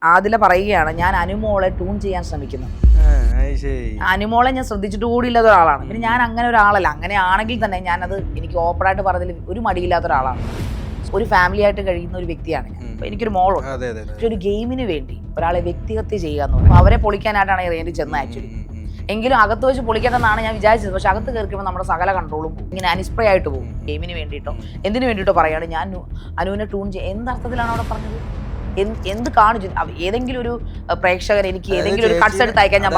ആദില പറയുകയാണ് ഞാൻ അനുമോളെ ട്യൂൺ ചെയ്യാൻ ശ്രമിക്കുന്നു. അനുമോളെ ഞാൻ ശ്രദ്ധിച്ചിട്ട് കൂടിയില്ലാത്ത ഒരാളാണ്. പിന്നെ ഞാൻ അങ്ങനെ ഒരാളല്ല. അങ്ങനെ ആണെങ്കിൽ തന്നെ ഞാനത് എനിക്ക് ഓപ്പണായിട്ട് പറഞ്ഞതിൽ ഒരു മടിയില്ലാത്ത ഒരാളാണ്. ഒരു ഫാമിലി ആയിട്ട് കഴിയുന്ന ഒരു വ്യക്തിയാണ് ഞാൻ. അപ്പൊ എനിക്കൊരു മോളുണ്ട്. പക്ഷെ ഒരു ഗെയിമിന് വേണ്ടി ഒരാളെ വ്യക്തിഹത്യ ചെയ്യുക എന്ന് പറയുന്നത് അവരെ പൊളിക്കാനായിട്ടാണ് ഈ റേഞ്ചിൽ ചെന്ന് ആക്ച്വലി. എങ്കിലും അകത്ത് വെച്ച് പൊളിക്കണമെന്നാണ് ഞാൻ വിചാരിച്ചത്. പക്ഷെ അകത്ത് കയറിക്കുമ്പോൾ നമ്മുടെ സകല കൺട്രോളും പോകും. ഇങ്ങനെ അനിസ്പ്രേ ആയിട്ട് പോകും. ഗെയിമിന് വേണ്ടിയിട്ടോ എന്തിനു വേണ്ടിയിട്ടോ പറയാണ് ഞാൻ അനുവിനെ ട്യൂൺ ചെയ്യുക. എന്തർത്ഥത്തിലാണ് അവിടെ പറഞ്ഞത്? എന്ത് കാണിച്ചു? ഏതെങ്കിലും ഒരു പ്രേക്ഷകർ എനിക്ക് ഏതെങ്കിലും ഒരു കട്ട്സ് എടുത്ത് അയക്കാൻ ഞാൻ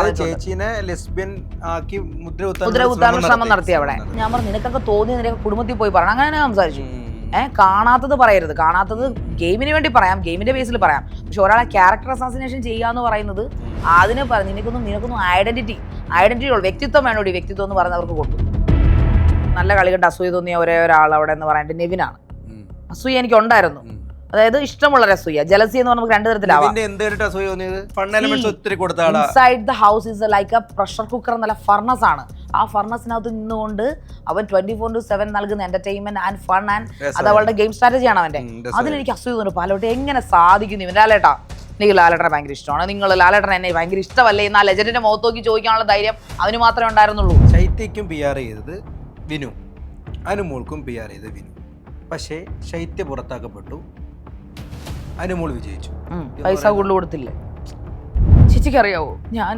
മുദ്ര കുത്താനുള്ള ശ്രമം നടത്തി അവിടെ. ഞാൻ പറഞ്ഞു നിനക്കൊക്കെ തോന്നി നിനക്ക് കുടുംബത്തിൽ പോയി പറയണം. അങ്ങനെ തന്നെ സംസാരിച്ചു. കാണാത്തത് പറയരുത്. കാണാത്തത് ഗെയിമിന് വേണ്ടി പറയാം, ഗെയിമിന്റെ ബേസിൽ പറയാം. പക്ഷെ ഒരാളെ ക്യാരക്ടർ അസാസിനേഷൻ ചെയ്യുക എന്ന് പറയുന്നത് അതിനെ പറഞ്ഞു നിനക്കൊന്നും ഐഡന്റിറ്റി വ്യക്തിത്വം വേണോ? വ്യക്തിത്വം എന്ന് പറയുന്നവർക്ക് കൊടുക്കും. നല്ല കളി കണ്ട് അസൂയ തോന്നിയ ഒരേ ഒരാൾ അവിടെ എന്ന് പറയുന്നത് നെവിനാണ്. അസൂയ എനിക്ക് ഉണ്ടായിരുന്നു. അതായത് ഇഷ്ടമുള്ള അസൂയ, ജലസി എന്ന് പറഞ്ഞാൽ നമുക്ക് രണ്ട് തരത്തിലാവാം. Inside the house is like a pressure cooker എന്നല്ല, ഫർണസ് ആണ്. ആ ഫർണസിനകത്ത് നിന്നുകൊണ്ട് അവൻ 24/7 നൽകുന്ന എന്റർടൈൻമെന്റ് ആൻഡ് ഫൺ ആൻഡ് അത് അവളുടെ ഗെയിം സ്ട്രാറ്റജിയാണ് അവന്റെ. അതിലെനിക്ക് അസൂയ തോന്നുന്നു. പലവട്ടെ എങ്ങനെ സാധിക്കുന്നു ഇവൻ. ലാലേട്ടാ, എനിക്ക് ലാലേട്ടനെ ഭയങ്കര ഇഷ്ടമാണ്. നിങ്ങൾ ലാലേട്ടൻ എന്നെ ഭയങ്കര ഇഷ്ടമല്ലേ എന്നാൽ ലെജൻഡിന്റെ മുഖത്ത് നോക്കി ചോദിക്കാനുള്ള ധൈര്യം അവന് മാത്രമേ ഉണ്ടായിരുന്നുള്ളൂ. ശൈത്യക്കും PR ചെയ്തത് വിനു, അനുമോൾക്കും PR ചെയ്തത് വിനു. പക്ഷേ ശൈത്യ പുറത്താക്കപ്പെട്ടു, അനുമോൾ വിജയിച്ചു. പൈസ കൂടുതൽ കൊടുത്തില്ലേ? ചേച്ചിക്ക് അറിയാവോ, ഞാൻ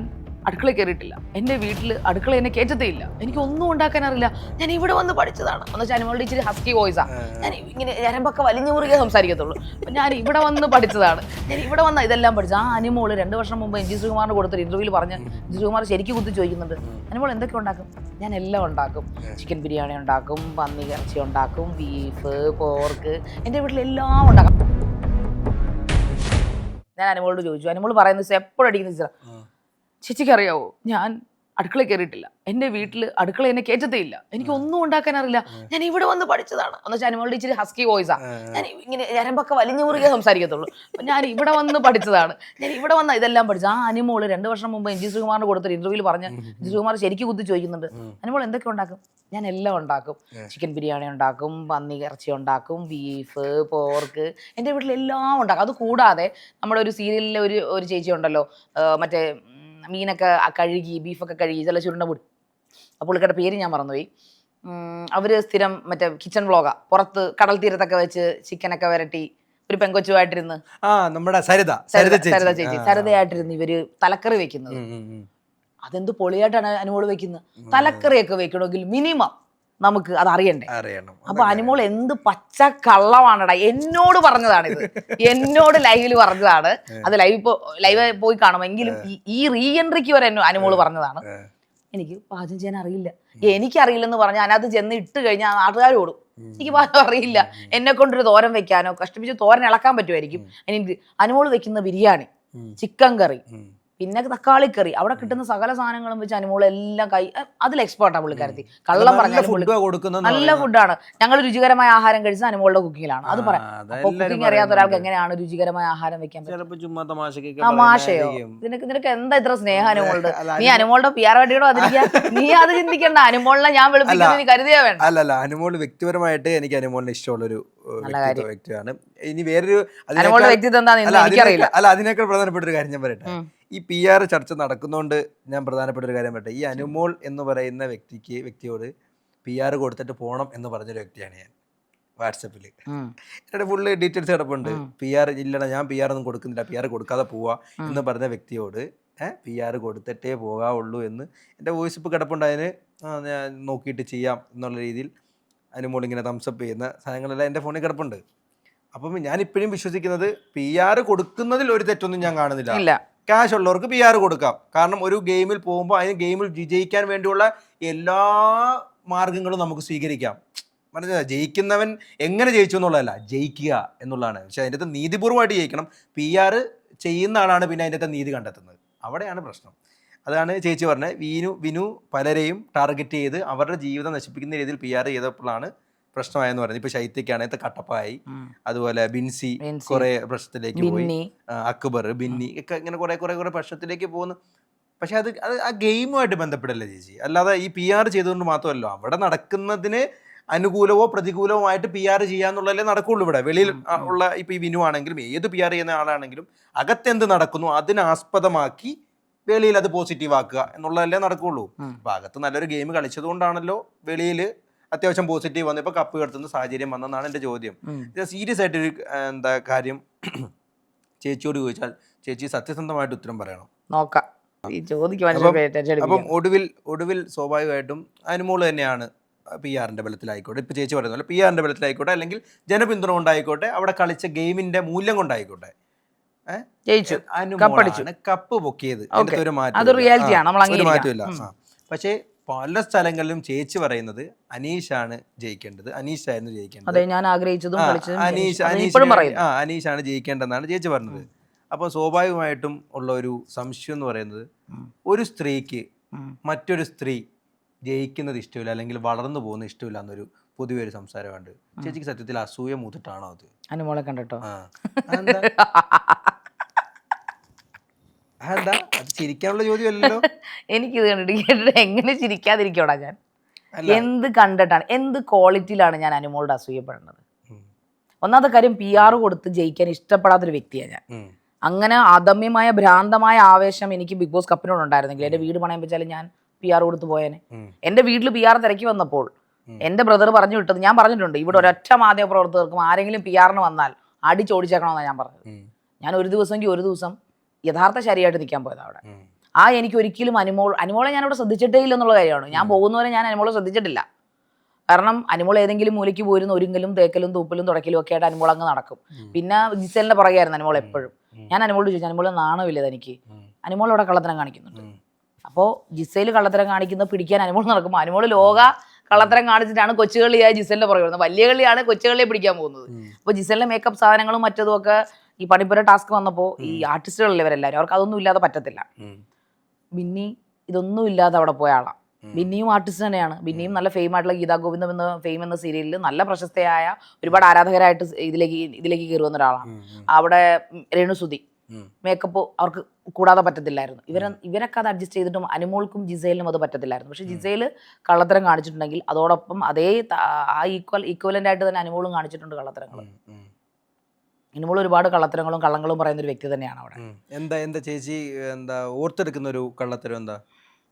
അടുക്കളയിൽ കയറിയിട്ടില്ല. എൻ്റെ വീട്ടിൽ അടുക്കള എന്നെ കയറ്റത്തേ ഇല്ല. എനിക്ക് ഒന്നും ഉണ്ടാക്കാൻ അറിയില്ല. ഞാൻ ഇവിടെ വന്ന് പഠിച്ചതാണ്. എന്ന് വെച്ചാൽ അനുമോളുടെ ഇച്ചിരി ഹസ്കി വോയിസാ. ഞാൻ ഇങ്ങനെ ഞരമ്പൊക്കെ വലിഞ്ഞു മുറുകെ സംസാരിക്കത്തുള്ളൂ. ഞാൻ ഇവിടെ വന്ന് പഠിച്ചതാണ്. ഞാൻ ഇവിടെ വന്ന ഇതെല്ലാം പഠിച്ചു. ആ അനുമോള് 2 വർഷം മുമ്പ് NG ശ്രീകുമാറിന് കൊടുത്തൊരു ഇന്റർവ്യൂവിൽ പറഞ്ഞ് NG ശ്രീകുമാർ ശരിക്കും കുത്തി ചോദിക്കുന്നുണ്ട്, അനുമോൾ എന്തൊക്കെ ഉണ്ടാക്കും? ഞാൻ എല്ലാം ഉണ്ടാക്കും. ചിക്കൻ ബിരിയാണി ഉണ്ടാക്കും, പന്നി ഇറച്ചി ഉണ്ടാക്കും, ബീഫ്, പോർക്ക്, എൻ്റെ വീട്ടിൽ എല്ലാം ഉണ്ടാക്കും. ഞാൻ അനുമോളോട് ചോദിച്ചു. അനുമോൾ പറയുന്നത് എപ്പോഴും അടിക്കുന്ന ചേച്ചിക്ക് അറിയാവോ, ഞാൻ അടുക്കളയിൽ കയറിയിട്ടില്ല. എൻ്റെ വീട്ടിൽ അടുക്കള എന്നെ കയറ്റത്തേ ഇല്ല. എനിക്ക് ഒന്നും ഉണ്ടാക്കാൻ അറിയില്ല. ഞാൻ ഇവിടെ വന്ന് പഠിച്ചതാണ്. എന്ന് വെച്ചാൽ അനുമോളുടെ ഇച്ചിരി ഹസ്കി വോയിസാ. ഞാൻ ഇങ്ങനെ ഞരമ്പൊക്കെ വലിഞ്ഞു മുറുകെ സംസാരിക്കത്തുള്ളൂ. ഞാൻ ഇവിടെ വന്ന് പഠിച്ചതാണ്. ഞാൻ ഇവിടെ വന്ന ഇതെല്ലാം പഠിച്ചു. ആ അനുമോള് 2 വർഷം മുമ്പ് NG ശ്രീകുമാറിന് കൊടുത്തൊരു ഇന്റർവ്യൂവിൽ പറഞ്ഞ് NG ശ്രീകുമാർ ശരിക്കും കുത്തി ചോദിക്കുന്നുണ്ട്, അനുമോൾ എന്തൊക്കെ ഉണ്ടാക്കും? ഞാൻ എല്ലാം ഉണ്ടാക്കും. ചിക്കൻ ബിരിയാണി ഉണ്ടാക്കും, പന്നി ഇറച്ചി ഉണ്ടാക്കും, ബീഫ്, പോർക്ക്, എൻ്റെ വീട്ടിൽ എല്ലാം ഉണ്ടാക്കും. അത് കൂടാതെ നമ്മുടെ ഒരു സീരിയലിലെ ഒരു ചേച്ചി ഉണ്ടല്ലോ, മറ്റേ മീനൊക്കെ കഴുകി ബീഫൊക്കെ കഴുകി ചില ചുരുണ്ട പൊടി, ആ പുള്ളിക്കാരുടെ പേര് ഞാൻ മറന്നുപോയി. അവര് സ്ഥിരം മറ്റേ കിച്ചൺ വ്ളോഗാ. പുറത്ത് കടൽ തീരത്തൊക്കെ വെച്ച് ചിക്കനൊക്കെ വരട്ടി ഒരു പെങ്കൊച്ചുമായിട്ടിരുന്ന് നമ്മുടെ സരിത ചേച്ചി സരിതയായിട്ടിരുന്ന് ഇവര് തലക്കറി വെക്കുന്നത്. അതെന്ത് പൊളിയായിട്ടാണ് അനുമോള് വെക്കുന്നത്. തലക്കറിയൊക്കെ വെക്കണമെങ്കിൽ മിനിമം നമുക്ക് അത് അറിയണം. അപ്പൊ അനുമോൾ എന്ത് പച്ച കള്ളമാണടാ. എന്നോട് പറഞ്ഞതാണ് ഇത്. എന്നോട് ലൈവിൽ പറഞ്ഞതാണ്. അത് ലൈവ് പോയി കാണുമെങ്കിലും ഈ റീ എൻട്രിക്ക് വരെ അനുമോള് പറഞ്ഞതാണ്. എനിക്ക് പാചകം ചെയ്യാൻ അറിയില്ല. എനിക്കറിയില്ലെന്ന് പറഞ്ഞാൽ അതിനകത്ത് ചെന്ന് ഇട്ട് കഴിഞ്ഞാൽ നാട്ടുകാർ ഓടും. എനിക്ക് പാചകം അറിയില്ല. എന്നെ കൊണ്ടൊരു തോരൻ വെക്കാനോ കഷ്ടിപ്പിച്ച് തോരൻ ഇളക്കാൻ പറ്റുമായിരിക്കും. എനിക്ക് അനുമോള് വെക്കുന്ന ബിരിയാണി, ചിക്കൻ കറി, പിന്നെ തക്കാളിക്കറി, അവിടെ കിട്ടുന്ന സകല സാധനങ്ങളും വെച്ച് അനുമോള് എല്ലാം അതിൽ എക്സ്പേർട്ടാ പുള്ളിക്കാരത്തി. കള്ളം പറഞ്ഞാൽ നല്ല ഫുഡാണ്. ഞങ്ങൾ രുചികരമായ ആഹാരം കഴിച്ചത് അനുമോളുടെ കുക്കിങ്ങിലാണ്. അത് പറയാം. കുക്കിംഗ് അറിയാത്ത ഒരാൾക്ക് എങ്ങനെയാണ് രുചികരമായ ആഹാരം വെക്കാൻ പറ്റും? തമാശയോ? നിനക്ക് എന്താ ഇത്ര സ്നേഹം അനുമോളുടെ? നീ അനുമോളുടെ PR വട്ടിയോടോ അതിരിക്കുക. നീ അത് ചിന്തിക്കണ്ട. അനുമോളിനെ ഞാൻ വിളിപ്പിക്കുന്നത് കരുതിയാ വേണ്ട. അല്ല, അനുമോള് വ്യക്തിപരമായിട്ട് എനിക്ക് അനുമോളിനെ ഇഷ്ടമുള്ളൊരു വ്യക്തിയാണ്. ഇനി വേറൊരു അതിനേക്കാൾ പ്രധാനപ്പെട്ട ഒരു കാര്യം ഞാൻ പറയട്ടെ. ഈ PR ചർച്ച നടക്കുന്നതുകൊണ്ട് ഞാൻ പ്രധാനപ്പെട്ട ഒരു കാര്യം പറയട്ടെ. ഈ അനുമോൾ എന്ന് പറയുന്ന വ്യക്തിയോട് PR കൊടുത്തിട്ട് പോകണം എന്ന് പറഞ്ഞൊരു വ്യക്തിയാണ് ഞാൻ. വാട്സപ്പിൽ എൻ്റെ ഫുള്ള് ഡീറ്റെയിൽസ് കിടപ്പുണ്ട്. PR ഇല്ലടാ, ഞാൻ PR ഒന്നും കൊടുക്കുന്നില്ല, PR കൊടുക്കാതെ പോവാ എന്ന് പറഞ്ഞ വ്യക്തിയോട് PR കൊടുത്തിട്ടേ പോകാവുള്ളൂ എന്ന് എൻ്റെ വോയിസ് ഇപ്പോൾ കിടപ്പുണ്ട്. അതിന് ഞാൻ നോക്കിയിട്ട് ചെയ്യാം എന്നുള്ള രീതിയിൽ അനുമോൾ ഇങ്ങനെ തംസപ്പ് ചെയ്യുന്ന സാധനങ്ങളെല്ലാം എൻ്റെ ഫോണിൽ കിടപ്പുണ്ട്. അപ്പം ഞാൻ ഇപ്പോഴും വിശ്വസിക്കുന്നത് PR കൊടുക്കുന്നതിൽ ഒരു തെറ്റൊന്നും ഞാൻ കാണുന്നില്ല. ക്യാഷ് ഉള്ളവർക്ക് PR കൊടുക്കാം. കാരണം ഒരു ഗെയിമിൽ പോകുമ്പോൾ അതിന് ഗെയിമിൽ വിജയിക്കാൻ വേണ്ടിയുള്ള എല്ലാ മാർഗങ്ങളും നമുക്ക് സ്വീകരിക്കാം. മനസ്സിലായി? ജയിക്കുന്നവൻ എങ്ങനെ ജയിച്ചു എന്നുള്ളതല്ല, ജയിക്കുക എന്നുള്ളതാണ്. പക്ഷെ അതിൻ്റെ അകത്ത് നീതിപൂർവ്വമായിട്ട് ജയിക്കണം. PR ചെയ്യുന്ന ആളാണ് പിന്നെ അതിൻ്റെ അകത്ത് നീതി കണ്ടെത്തുന്നത്. അവിടെയാണ് പ്രശ്നം. അതാണ് ചേച്ചി പറഞ്ഞത്. വിനു പലരെയും ടാർഗറ്റ് ചെയ്ത് അവരുടെ ജീവിതം നശിപ്പിക്കുന്ന രീതിയിൽ PR ചെയ്തപ്പോഴാണ് പ്രശ്നമായെന്ന് പറയുന്നത്. ഇപ്പൊ ശൈത്യക്കാണ് കട്ടപ്പായി, അതുപോലെ ബിൻസി കുറെ പ്രശ്നത്തിലേക്ക് പോയി, അക്ബർ, ബിന്നി ഒക്കെ ഇങ്ങനെ കുറെ പ്രശ്നത്തിലേക്ക് പോകുന്നു. പക്ഷെ അത് ആ ഗെയിമുമായിട്ട് ബന്ധപ്പെടല്ലേ ചേച്ചി, അല്ലാതെ ഈ PR ചെയ്തുകൊണ്ട് മാത്രമല്ലോ. അവിടെ നടക്കുന്നതിന് അനുകൂലവോ പ്രതികൂലവോ ആയിട്ട് PR ചെയ്യാന്നുള്ളതല്ലേ നടക്കുള്ളൂ ഇവിടെ. വെളിയിൽ ഉള്ള ഇപ്പൊ ഈ വിനു ആണെങ്കിലും ഏത് PR ചെയ്യുന്ന ആളാണെങ്കിലും അകത്തെന്ത് നടക്കുന്നു അതിനാസ്പദമാക്കി വെളിയിൽ അത് പോസിറ്റീവ് ആക്കുക എന്നുള്ളതല്ലേ നടക്കുള്ളൂ. അപ്പൊ അകത്ത് നല്ലൊരു ഗെയിം കളിച്ചത് കൊണ്ടാണല്ലോ വെളിയിൽ അത്യാവശ്യം പോസിറ്റീവ് വന്ന് ഇപ്പൊ കപ്പ് കടത്തുന്ന സാഹചര്യം വന്നെന്നാണ് എൻ്റെ ചോദ്യം. സീരിയസ് ആയിട്ടൊരു കാര്യം ചേച്ചിയോട് ചോദിച്ചാൽ ചേച്ചി സത്യസന്ധമായിട്ട് ഉത്തരം പറയണം. നോക്കാം. അപ്പം ഒടുവിൽ സ്വാഭാവികമായിട്ടും അനുമോള് തന്നെയാണ് PR-ന്റെ ബലത്തിലായിക്കോട്ടെ, ഇപ്പൊ ചേച്ചി പറയുന്ന പോലെ PR-ന്റെ ബലത്തിലായിക്കോട്ടെ, അല്ലെങ്കിൽ ജനപിന്തുണ കൊണ്ടായിക്കോട്ടെ, അവിടെ കളിച്ച ഗെയിമിന്റെ മൂല്യം കൊണ്ടായിക്കോട്ടെ അനുമോളാണ് കപ്പ് പൊക്കിയത്. ഒരു മാറ്റമില്ല. പക്ഷേ പല സ്ഥലങ്ങളിലും ചേച്ചി പറയുന്നത് അനീഷാണ് ജയിക്കേണ്ടത്, അനീഷായിരുന്നു ജയിക്കേണ്ടത്, അനീഷാണ് ജയിക്കേണ്ടതെന്നാണ് ചേച്ചി പറഞ്ഞത്. അപ്പോൾ സ്വാഭാവികമായിട്ടും ഉള്ള ഒരു സംശയം എന്ന് പറയുന്നത്, ഒരു സ്ത്രീക്ക് മറ്റൊരു സ്ത്രീ ജയിക്കുന്നത് ഇഷ്ടമില്ല അല്ലെങ്കിൽ വളർന്നു പോകുന്നത് ഇഷ്ടമില്ല എന്നൊരു പൊതുവെ ഒരു സംസാരമുണ്ട്. ചേച്ചിക്ക് സത്യത്തിൽ അസൂയ മൂത്തിട്ടാണോ അത്? അനുമോളെ കണ്ടിട്ടോ? അതെന്താ? അത് ചിരിക്കാനുള്ള ചോദ്യമല്ലല്ലോ. എനിക്കിത് കണ്ടിട്ട് എങ്ങനെ ചിരിക്കാതിരിക്കോടാ ഞാൻ? എന്ത് കണ്ടിട്ടാണ്, എന്ത് ക്വാളിറ്റിയിലാണ് ഞാൻ അനുമോളുടെ അസൂയപ്പെടുന്നത്? ഒന്നാമത്തെ കാര്യം, PR കൊടുത്ത് ജയിക്കാൻ ഇഷ്ടപ്പെടാത്തൊരു വ്യക്തിയാണ് ഞാൻ. അങ്ങനെ അദമ്യമായ ഭ്രാന്തമായ ആവേശം എനിക്ക് ബിഗ് ബോസ് കപ്പിനോടുണ്ടായിരുന്നെങ്കിൽ എൻ്റെ വീട് പണയം വെച്ചാലും ഞാൻ PR കൊടുത്ത് പോയേനെ. എൻ്റെ വീട്ടിൽ PR തിരക്കി വന്നപ്പോൾ എൻ്റെ ബ്രദർ പറഞ്ഞു വിട്ടത്, ഞാൻ പറഞ്ഞിട്ടുണ്ട്, ഇവിടെ ഒരൊറ്റ മാധ്യമ പ്രവർത്തകർക്കും ആരെങ്കിലും PR-ന് വന്നാൽ അടിച്ചോടിച്ചേക്കണമെന്നാണ് ഞാൻ പറഞ്ഞത്. ഞാൻ ഒരു ദിവസം യഥാർത്ഥ ശരിയായിട്ട് നിൽക്കാൻ പോയത് അവിടെ. എനിക്ക് ഒരിക്കലും അനുമോളെ ഞാനിവിടെ ശ്രദ്ധിച്ചിട്ടേ ഇല്ലെന്നുള്ള കാര്യമാണ്. ഞാൻ പോകുന്നവരെ ഞാൻ അനുമോളെ ശ്രദ്ധിച്ചിട്ടില്ല. കാരണം അനുമോൾ ഏതെങ്കിലും മൂലയ്ക്ക് പോയിരുന്ന ഒരുങ്ങലും തേക്കലും തൂപ്പലും തുടക്കലും ഒക്കെ ആയിട്ട് അനുമോൾ അങ്ങ് നടക്കും. പിന്നെ ജിസേലിന്റെ പുറകെയായിരുന്നു അനുമോൾ എപ്പോഴും. ഞാൻ അനുമോളോട് ചോദിച്ചു, അനുമോൾ നാണമില്ല എനിക്ക്? അനുമോൾ അവിടെ കള്ളത്തരം കാണിക്കുന്നുണ്ട്. അപ്പോൾ ജിസേൽ കള്ളത്തരം കാണിക്കുന്നത് പിടിക്കാൻ അനുമോൾ നടക്കുമ്പോൾ അനുമോൾ ലോക കള്ളത്തരം കാണിച്ചിട്ടാണ് കൊച്ചുകളിയായ ജിസേലിന്റെ പുറകെ വരുന്നത്. വലിയ കളിയാണ് കൊച്ചുകളിയെ പിടിക്കാൻ പോകുന്നത്. അപ്പോൾ ജിസേലിന്റെ മേക്കപ്പ് സാധനങ്ങളും മറ്റതും ഒക്കെ ഈ പണിപ്പുര ടാസ്ക് വന്നപ്പോൾ ഈ ആർട്ടിസ്റ്റുകളല്ലേ ഇവരെല്ലാവരും, അവർക്ക് അതൊന്നും ഇല്ലാതെ പറ്റത്തില്ല. ബിന്നി ഇതൊന്നും ഇല്ലാതെ അവിടെ പോയ ആളാണ്. ബിന്നിയും ആർട്ടിസ്റ്റ് തന്നെയാണ്. ബിന്നിയും നല്ല ഫെയിം ആയിട്ടുള്ള ഗീതാ ഗോവിന്ദം എന്ന ഫെയിം എന്ന സീരിയലിൽ നല്ല പ്രശസ്തയായ ഒരുപാട് ആരാധകരായിട്ട് ഇതിലേക്ക് കയറി വന്ന ഒരാളാണ്. അവിടെ രേണുസുതി മേക്കപ്പ് അവർക്ക് കൂടാതെ പറ്റത്തില്ലായിരുന്നു. ഇവരൊക്കെ അത് അഡ്ജസ്റ്റ് ചെയ്തിട്ടും അനുമോൾക്കും ജിസേലിനും അത് പറ്റത്തില്ലായിരുന്നു. പക്ഷെ ജിസേൽ കള്ളത്തരം കാണിച്ചിട്ടുണ്ടെങ്കിൽ അതോടൊപ്പം അതേ ഈക്വലന്റ് ആയിട്ട് തന്നെ അനുമോളും കാണിച്ചിട്ടുണ്ട് കള്ളത്തരങ്ങൾ. അനുമോൾ ഒരുപാട് കള്ളത്തരങ്ങളും കള്ളങ്ങളും പറയുന്ന ഒരു വ്യക്തി തന്നെയാണ് അവിടെ. എന്താ ചേച്ചി ഓർത്തെടുക്കുന്ന ഒരു കള്ളത്തരം എന്താ?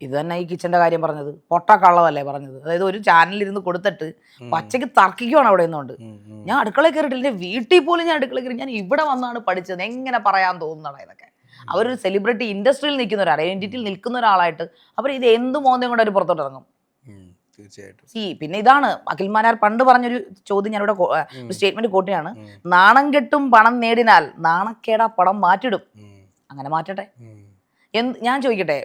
ഇത് തന്നെ ഈ കിച്ചന്റെ കാര്യം പറഞ്ഞത് പൊട്ട കള്ളതല്ലേ പറഞ്ഞത്. അതായത് ഒരു ചാനലിൽ ഇരുന്ന് കൊടുത്തിട്ട് പച്ചയ്ക്ക് തർക്കിക്കുവാണ് അവിടെ നിന്നുകൊണ്ട്. ഞാൻ അടുക്കളയിൽ കയറിയിട്ടില്ല, എൻ്റെ വീട്ടിൽ പോലും ഞാൻ അടുക്കളയിൽ കയറി, ഞാൻ ഇവിടെ വന്നാണ് പഠിച്ചത്, എങ്ങനെ പറയാൻ തോന്നുന്നതാണ് ഇതൊക്കെ. അവരൊരു സെലിബ്രിറ്റി ഇൻഡസ്ട്രിയിൽ നിൽക്കുന്ന ഒരാൾ, ഐഡന്റിറ്റിയിൽ നിൽക്കുന്ന ഒരാളായിട്ട് അവർ ഇത് എന്ത് മോന്തം കൊണ്ട് അവർ പുറത്തോട്ട് ഇറങ്ങും? തീർച്ചയായിട്ടും. പിന്നെ ഇതാണ് അഖിൽമാരാർ പണ്ട് പറഞ്ഞൊരു ചോദ്യം, ഞാനിവിടെ സ്റ്റേറ്റ്മെന്റ് കോട്ടിയാണ്, നാണം കെട്ടും പണം നേടിനാൽ നാണക്കേടാ പണം മാറ്റിടും. അങ്ങനെ മാറ്റട്ടെ. ഞാൻ ചോദിക്കട്ടെ,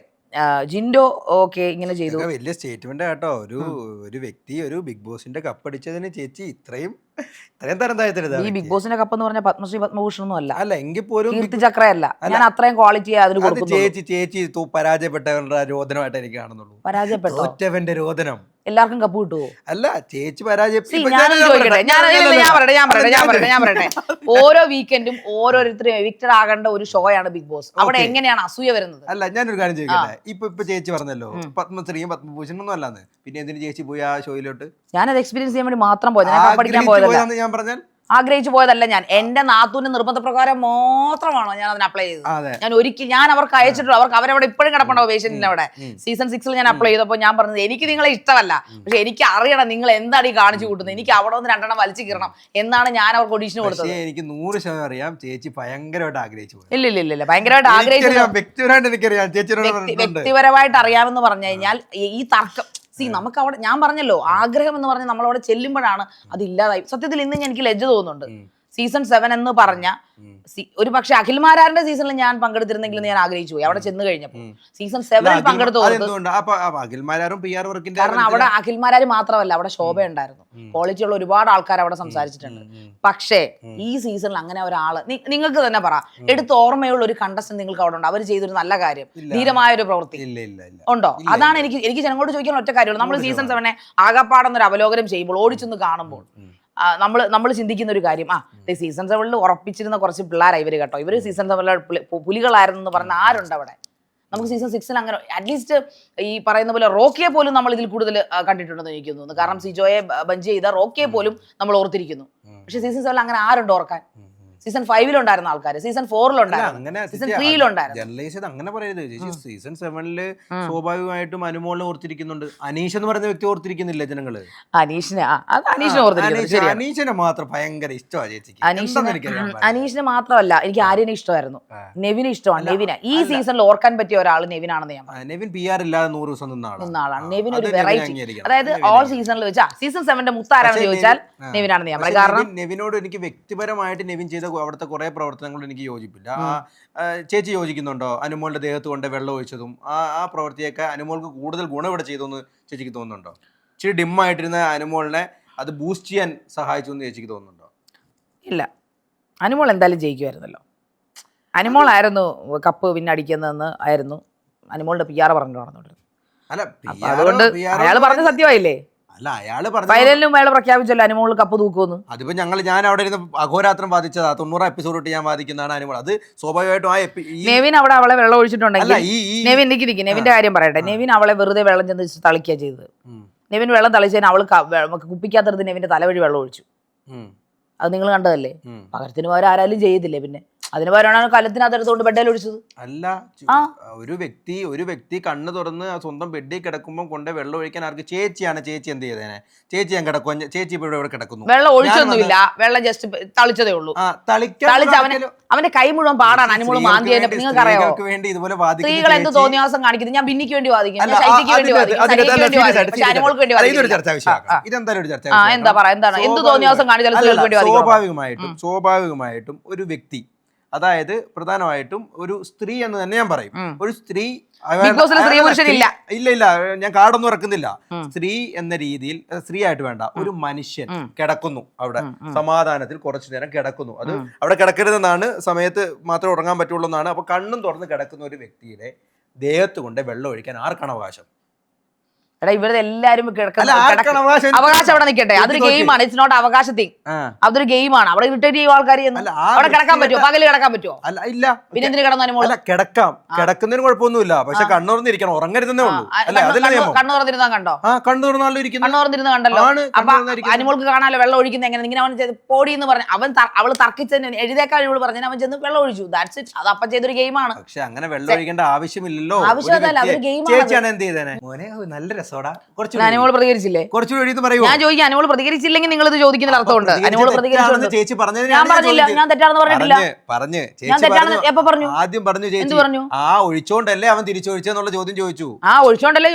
ജിൻഡോ ഓക്കെ ഇങ്ങനെ ചെയ്തു, വലിയ സ്റ്റേറ്റ്മെന്റ് കേട്ടോ. ഒരു വ്യക്തി ഒരു ബിഗ് ബോസിന്റെ കപ്പ് അടിച്ചതിന് ചേച്ചി ഇത്രയും തരം താഴ്ത്തരുത്. ഈ ബിഗ് ബോസിന്റെ കപ്പ് എന്ന് പറഞ്ഞാൽ പത്മശ്രീ പത്മഭൂഷൺ ഒന്നും അല്ല, അല്ല എങ്കിൽ പോലും കീർത്തി ചക്രയല്ല. ഞാൻ അത്രയും ക്വാളിറ്റി അതിന് കൊടുക്കുന്നു. ചേച്ചി പരാജയപ്പെട്ടവരുടെ രോദനമായിട്ട് എനിക്ക് കാണുന്നുള്ളൂ. തോറ്റവന്റെ രോദനം. എല്ലാവർക്കും കപ്പ് കിട്ടുമോ? അല്ല, ചേച്ചി പരാജയപ്പെട്ടു. ഞാൻ പറയട്ടെ, ഓരോ വീക്കെൻഡും ഓരോരുത്തരും എവിക്റ്റഡ് ആകേണ്ട ഒരു ഷോയാണ് ബിഗ് ബോസ്. അവിടെ എങ്ങനെയാണ് അസൂയ വരുന്നത്? അല്ല, ഞാനൊരു കാര്യം ചോദിക്കട്ടെ. ഇപ്പൊ ചേച്ചി പറഞ്ഞല്ലോ പത്മശ്രീയും പത്മഭൂഷണും ഒന്നും അല്ലാന്ന്, പിന്നെ എന്തിനു ചേച്ചി പോയി ആ ഷോയിലോട്ട്? ഞാനത് എക്സ്പീരിയൻസ് ചെയ്യാൻ വേണ്ടി മാത്രം പോയത്, പഠിക്കാൻ പോയതല്ല. ഞാൻ പറഞ്ഞാൽ ആഗ്രഹിച്ചു പോയതല്ല. ഞാൻ എന്റെ നാത്തൂന്റെ നിർബന്ധപ്രകാരം മാത്രമാണോ ഞാൻ അതിന് അപ്ലൈ ചെയ്തത്. ഞാൻ അവർക്ക് അയച്ചിട്ടുള്ളൂ. അവർക്ക് അവരവിടെ ഇപ്പോഴും കിടപ്പുണ്ടാവും പേഷ്യന്റിന്റെ അവിടെ. സീസൺ 6 ഞാൻ അപ്ലൈ ചെയ്തപ്പോൾ ഞാൻ പറഞ്ഞത്, എനിക്ക് നിങ്ങളെ ഇഷ്ടമല്ല, പക്ഷെ എനിക്ക് അറിയണം നിങ്ങൾ എന്താണ് ഈ കാണിച്ചു കൂട്ടുന്നത്, എനിക്ക് അവിടെ ഒന്ന് 2 എണ്ണം വലിച്ചു കീറണം എന്നാണ് ഞാൻ അവർക്ക് ഓഡീഷന് കൊടുത്തത്. എനിക്ക് 100% അറിയാം ചേച്ചി ഭയങ്കരമായിട്ട് ആഗ്രഹിച്ചു. ഇല്ല ഭയങ്കരമായിട്ട് ആഗ്രഹിച്ചു. വ്യക്തിപരമായിട്ട് അറിയാമെന്ന് പറഞ്ഞു കഴിഞ്ഞാൽ ഈ തർക്കം നമുക്ക് അവിടെ, ഞാൻ പറഞ്ഞല്ലോ, ആഗ്രഹം എന്ന് പറഞ്ഞാൽ നമ്മളവിടെ ചെല്ലുമ്പോഴാണ് അത് ഇല്ലാതായി. സത്യത്തിൽ ഇന്ന് എനിക്ക് ലജ്ജ തോന്നുന്നുണ്ട്. സീസൺ 7 എന്ന് പറഞ്ഞ ഒരു പക്ഷെ അഖിൽമാരാറിന്റെ സീസണിൽ ഞാൻ പങ്കെടുത്തിരുന്നെങ്കിൽ ഞാൻ ആഗ്രഹിച്ചു പോയി അവിടെ ചെന്ന് കഴിഞ്ഞപ്പോൾ. സീസൺ 7 പങ്കെടുത്തു. കാരണം അവിടെ അഖിൽമാരാര് മാത്രമല്ല, അവിടെ ശോഭ ഉണ്ടായിരുന്നു, ക്വാളിറ്റി ഉള്ള ഒരുപാട് ആൾക്കാർ അവിടെ സംസാരിച്ചിട്ടുണ്ട്. പക്ഷേ ഈ സീസണിൽ അങ്ങനെ ഒരാള്, നിങ്ങൾക്ക് തന്നെ പറ, എടുത്ത് ഓർമ്മയുള്ള ഒരു കണ്ടസ്റ്റന്റ് നിങ്ങൾക്ക് അവിടെ ഉണ്ട്, അവർ ചെയ്തൊരു നല്ല കാര്യം, ധീരമായ ഒരു പ്രവൃത്തി ഉണ്ടോ? അതാണ് എനിക്ക് ജനങ്ങളോട് ചോദിക്കാൻ ഒറ്റ കാര്യമുള്ളൂ. നമ്മൾ സീസൺ 7 ആകപ്പാടെന്നൊരു അവലോകനം ചെയ്യുമ്പോൾ, ഓടിച്ചൊന്ന് കാണുമ്പോൾ നമ്മൾ ചിന്തിക്കുന്ന ഒരു കാര്യം, സീസൺ 7 ഉറപ്പിച്ചിരുന്ന കുറച്ച് പിള്ളേരായി ഇവര് കേട്ടോ, ഇവര് സീസൺ 7 പുലികളായിരുന്നു എന്ന് പറഞ്ഞ ആരുണ്ട് അവിടെ? നമുക്ക് സീസൺ 6 അങ്ങനെ അറ്റ്ലീസ്റ്റ് ഈ പറയുന്ന പോലെ റോക്കിയെ പോലും നമ്മൾ ഇതിൽ കൂടുതൽ കണ്ടിട്ടുണ്ടെന്ന് എനിക്ക് തോന്നുന്നു. കാരണം സിജോയെ ബഞ്ച് ചെയ്ത റോക്കിയെ പോലും നമ്മൾ ഓർത്തിരിക്കുന്നു. പക്ഷെ സീസൺ 7 അങ്ങനെ ആരുണ്ട് ഓർക്കാൻ? സീസൺ 5 ആൾക്കാർ, സീസൺ 4 സീസൺ 3 ജനറലൈസ് അങ്ങനെ പറയരുത്. സീസൺ 7 സ്വാഭാവികമായിട്ടും അനുമോളിനെ ഓർത്തിരിക്കുന്നുണ്ട്. അനീഷ് എന്ന് പറയുന്ന വ്യക്തി ഓർത്തിരിക്കുന്നില്ല ജനങ്ങള്. അനീഷിനെ മാത്രം ഭയങ്കര ഇഷ്ടമാണ് ചേച്ചിക്ക്. അനീഷിനെ മാത്രമല്ല, എനിക്ക് ആര്യനെ ഇഷ്ടമായിരുന്നു, നെവിനെ ഇഷ്ടമാണ്. നെവിനെ ഈ സീസണിൽ ഓർക്കാൻ പറ്റിയ ഒരാൾ നെവിനാണെന്ന് ഞാൻ പറഞ്ഞു. നെവിൻ PR ഇല്ലാതെ 100 ദിവസം നിന്ന ആളാണ്. നെവിൻ ഒരു വെറൈറ്റി, അതായത് ഓൾ സീസണിൽ വെച്ചാൽ സീസൺ 7 മുത്താരാണെന്ന് ചോദിച്ചാൽ നെവിനാണെന്ന് ഞാൻ പറയും. കാരണം നെവിനോട് എനിക്ക് വ്യക്തിപരമായിട്ട് നെവിൻ ചെയ്ത അവിടുത്തെ കുറെ പ്രവർത്തനങ്ങൾ എനിക്ക് യോജിപ്പില്ല. ചേച്ചി യോജിക്കുന്നുണ്ടോ? അനുമോളുടെ ദേഹത്ത് കൊണ്ട് വെള്ളം ഒഴിച്ചതും ആ പ്രവൃത്തിയൊക്കെ അനുമോൾക്ക് കൂടുതൽ ഗുണം ഇവിടെ ചെയ്തെന്ന് ചേച്ചിക്ക് തോന്നുന്നുണ്ടോ? ഇച്ചിരി ഡിമ്മായിട്ടിരുന്ന അനുമോളിനെ അത് ബൂസ്റ്റ് ചെയ്യാൻ സഹായിച്ചു എന്ന് ചേച്ചിക്ക് തോന്നുന്നുണ്ടോ? ഇല്ല, അനുമോൾ എന്തായാലും ജയിക്കുമായിരുന്നല്ലോ. അനുമോളായിരുന്നു കപ്പ് പിന്നടിക്കുന്നതെന്ന് ആയിരുന്നു അനുമോളുടെ PR പറഞ്ഞു നടന്നുകൊണ്ടിരുന്നത്. അല്ല, അതുകൊണ്ട് അയാൾ പറഞ്ഞ സത്യമായില്ലേ? അല്ല, അയാള് പറഞ്ഞു ഫൈനലിലും അയാൾ പ്രഖ്യാപിച്ചല്ലോ അനുമോൾ കപ്പ് തൂക്കുമെന്ന്. അതിപ്പോ ഞാൻ അവിടെ ഇരുന്ന് അഘോരാത്രം വാദിച്ചതാ. 90 എപ്പിസോഡ് തൊട്ട് ഞാൻ വാദിക്കുന്നതാണ് അനുമോൾ. അത് സ്വാഭാവികമായിട്ടും നെവിൻ അവിടെ അവളെ വെള്ളം ഒഴിച്ചിട്ടുണ്ടെങ്കിൽ നെവിൻ നെവിന്റെ കാര്യം പറയട്ടെ. നെവിൻ അവളെ വെറുതെ വെള്ളം ചെന്ന് തളിക്കുക ചെയ്തത്. നെവിൻ വെള്ളം തളിച്ചതിന് അവൾ കുപ്പിക്കാത്തത് നെവിന്റെ തലവഴി വെള്ളം ഒഴിച്ചു. അത് നിങ്ങൾ കണ്ടതല്ലേ? പകരത്തിന് പകരം ആരാലും ചെയ്തില്ലേ? പിന്നെ അതിന് പകരമാണ് കലത്തിനകത്തെടുത്തോണ്ട് ബെഡിൽ ഒഴിച്ചത്. അല്ല, ഒരു വ്യക്തി കണ്ണ് തുറന്ന് സ്വന്തം ബെഡിൽ കിടക്കുമ്പോൾ കൊണ്ട് വെള്ളം ഒഴിക്കാൻ ആർക്ക്? ചേച്ചി എന്ത് ചെയ്തേനെ? ചേച്ചി ഞാൻ കിടക്കും, ചേച്ചി ഇവിടെ കിടക്കുന്നു. വെള്ളം ഒഴിച്ചൊന്നുമില്ല, വെള്ളം ജസ്റ്റ് തളിച്ചതേ ഉള്ളൂ. അവന്റെ കൈ മുഴുവൻ പാടാണ് അനുമോള് മാന്തിയതിനെ. നിങ്ങൾക്ക് അറിയാമോ സ്ത്രീകൾ എന്ത് തോന്നിയാസം കാണിക്കുന്നത്? ഞാൻ ബിന്നിക്ക് വേണ്ടി വാദിക്കും, ശൈത്യക്ക് വേണ്ടി വാദിക്കും, പക്ഷെ അനുമോൾക്ക് വേണ്ടി എന്താ പറയാ, എന്താണ് എന്ത് തോന്നിയാസം കാണിച്ചാലും സ്ത്രീകൾക്ക് വേണ്ടി വാദിക്കും. സ്വാഭാവികമായിട്ടും ഒരു വ്യക്തി, അതായത് പ്രധാനമായിട്ടും ഒരു സ്ത്രീ എന്ന് തന്നെ ഞാൻ പറയും. ഒരു സ്ത്രീ ഇല്ല, ഞാൻ കാർഡൊന്നും ഇറക്കുന്നില്ല. സ്ത്രീ എന്ന രീതിയിൽ സ്ത്രീ ആയിട്ട് വേണ്ട, ഒരു മനുഷ്യൻ കിടക്കുന്നു അവിടെ സമാധാനത്തിൽ കുറച്ചു നേരം കിടക്കുന്നു. അത് അവിടെ കിടക്കരുതെന്നാണ്, സമയത്ത് മാത്രമേ ഉറങ്ങാൻ പറ്റുള്ളൂ എന്നാണ്. അപ്പൊ കണ്ണും തുറന്ന് കിടക്കുന്ന ഒരു വ്യക്തിയുടെ ദേഹത്ത് കൊണ്ട് വെള്ളം ഒഴിക്കാൻ ആർക്കാണ് അവകാശം? എടാ, ഇവരുടെ എല്ലാരും അവകാശം അവിടെ നിൽക്കട്ടെ. അതൊരു ഗെയിമാണ്. ഇറ്റ്സ് നോട്ട് അവകാശ തിങ്. അതൊരു ഗെയിമാണ്. അവിടെ ഇറിറ്റേറ്റ് ചെയ്യുന്ന ആൾക്കാർ അവിടെ കിടക്കാൻ പറ്റുമോ? പകല് കിടക്കാൻ പറ്റുമോ? അല്ല, ഇല്ല. പിന്നെ എന്തിനു കിടന്നു? കിടക്കാം, കിടക്കുന്നതിന് കുഴപ്പമൊന്നുമില്ല. പക്ഷെ കണ്ണുറന്നിരിക്കണം, ഉറങ്ങരുതെന്നേ ഉള്ളൂ. കണ്ണു തുറന്നിരുന്നാ കണ്ടോ? കണ്ണു തുറന്നിരുന്ന് കണ്ടല്ലോ. അപ്പൊ അനുമോൾക്ക് കാണാനല്ലോ വെള്ളം ഒഴിക്കുന്നത് എങ്ങനെ? ഇങ്ങനെ അവൻ പോടി എന്ന് പറഞ്ഞു, അവള് തർക്കിച്ചതിന് എഴുതേക്കാൻ ഇവള് പറഞ്ഞു, അവൻ ചെന്ന് വെള്ളം ഒഴിച്ചു. That's it. അത് അപ്പം ചെയ്തൊരു ഗെയിമാണ്. പക്ഷെ അങ്ങനെ വെള്ളം ഒഴിക്കേണ്ട ആവശ്യമില്ലല്ലോ. ആവശ്യമല്ല, അതൊരു ഗെയിമാണ്. എന്ത് ചെയ്തേനെ മോനെ? നല്ല അനുമോൾ പ്രതികരിച്ചില്ലേ? ഞാൻ ചോദിക്കാം, അനുമോൾ പ്രതികരിച്ചില്ലെങ്കിൽ നിങ്ങൾ ഇത് ചോദിക്കുന്ന അർത്ഥമുണ്ട്. അനുമോൾ പ്രതികരിച്ചു, ചേച്ചി പറഞ്ഞത് ഞാൻ പറഞ്ഞില്ല, ഞാൻ തെറ്റാണെന്ന് പറഞ്ഞിട്ടില്ല. ഞാൻ തെറ്റാണെന്ന് എപ്പോ പറഞ്ഞു? ആദ്യം പറഞ്ഞു ചേച്ചി. എന്ത് പറഞ്ഞു? ആ ഒഴിച്ചോണ്ടല്ലേ അവൻ തിരിച്ചൊഴിച്ചെന്നുള്ള ചോദ്യം ചോദിച്ചു. ആ ഒഴിച്ചോണ്ടല്ലേ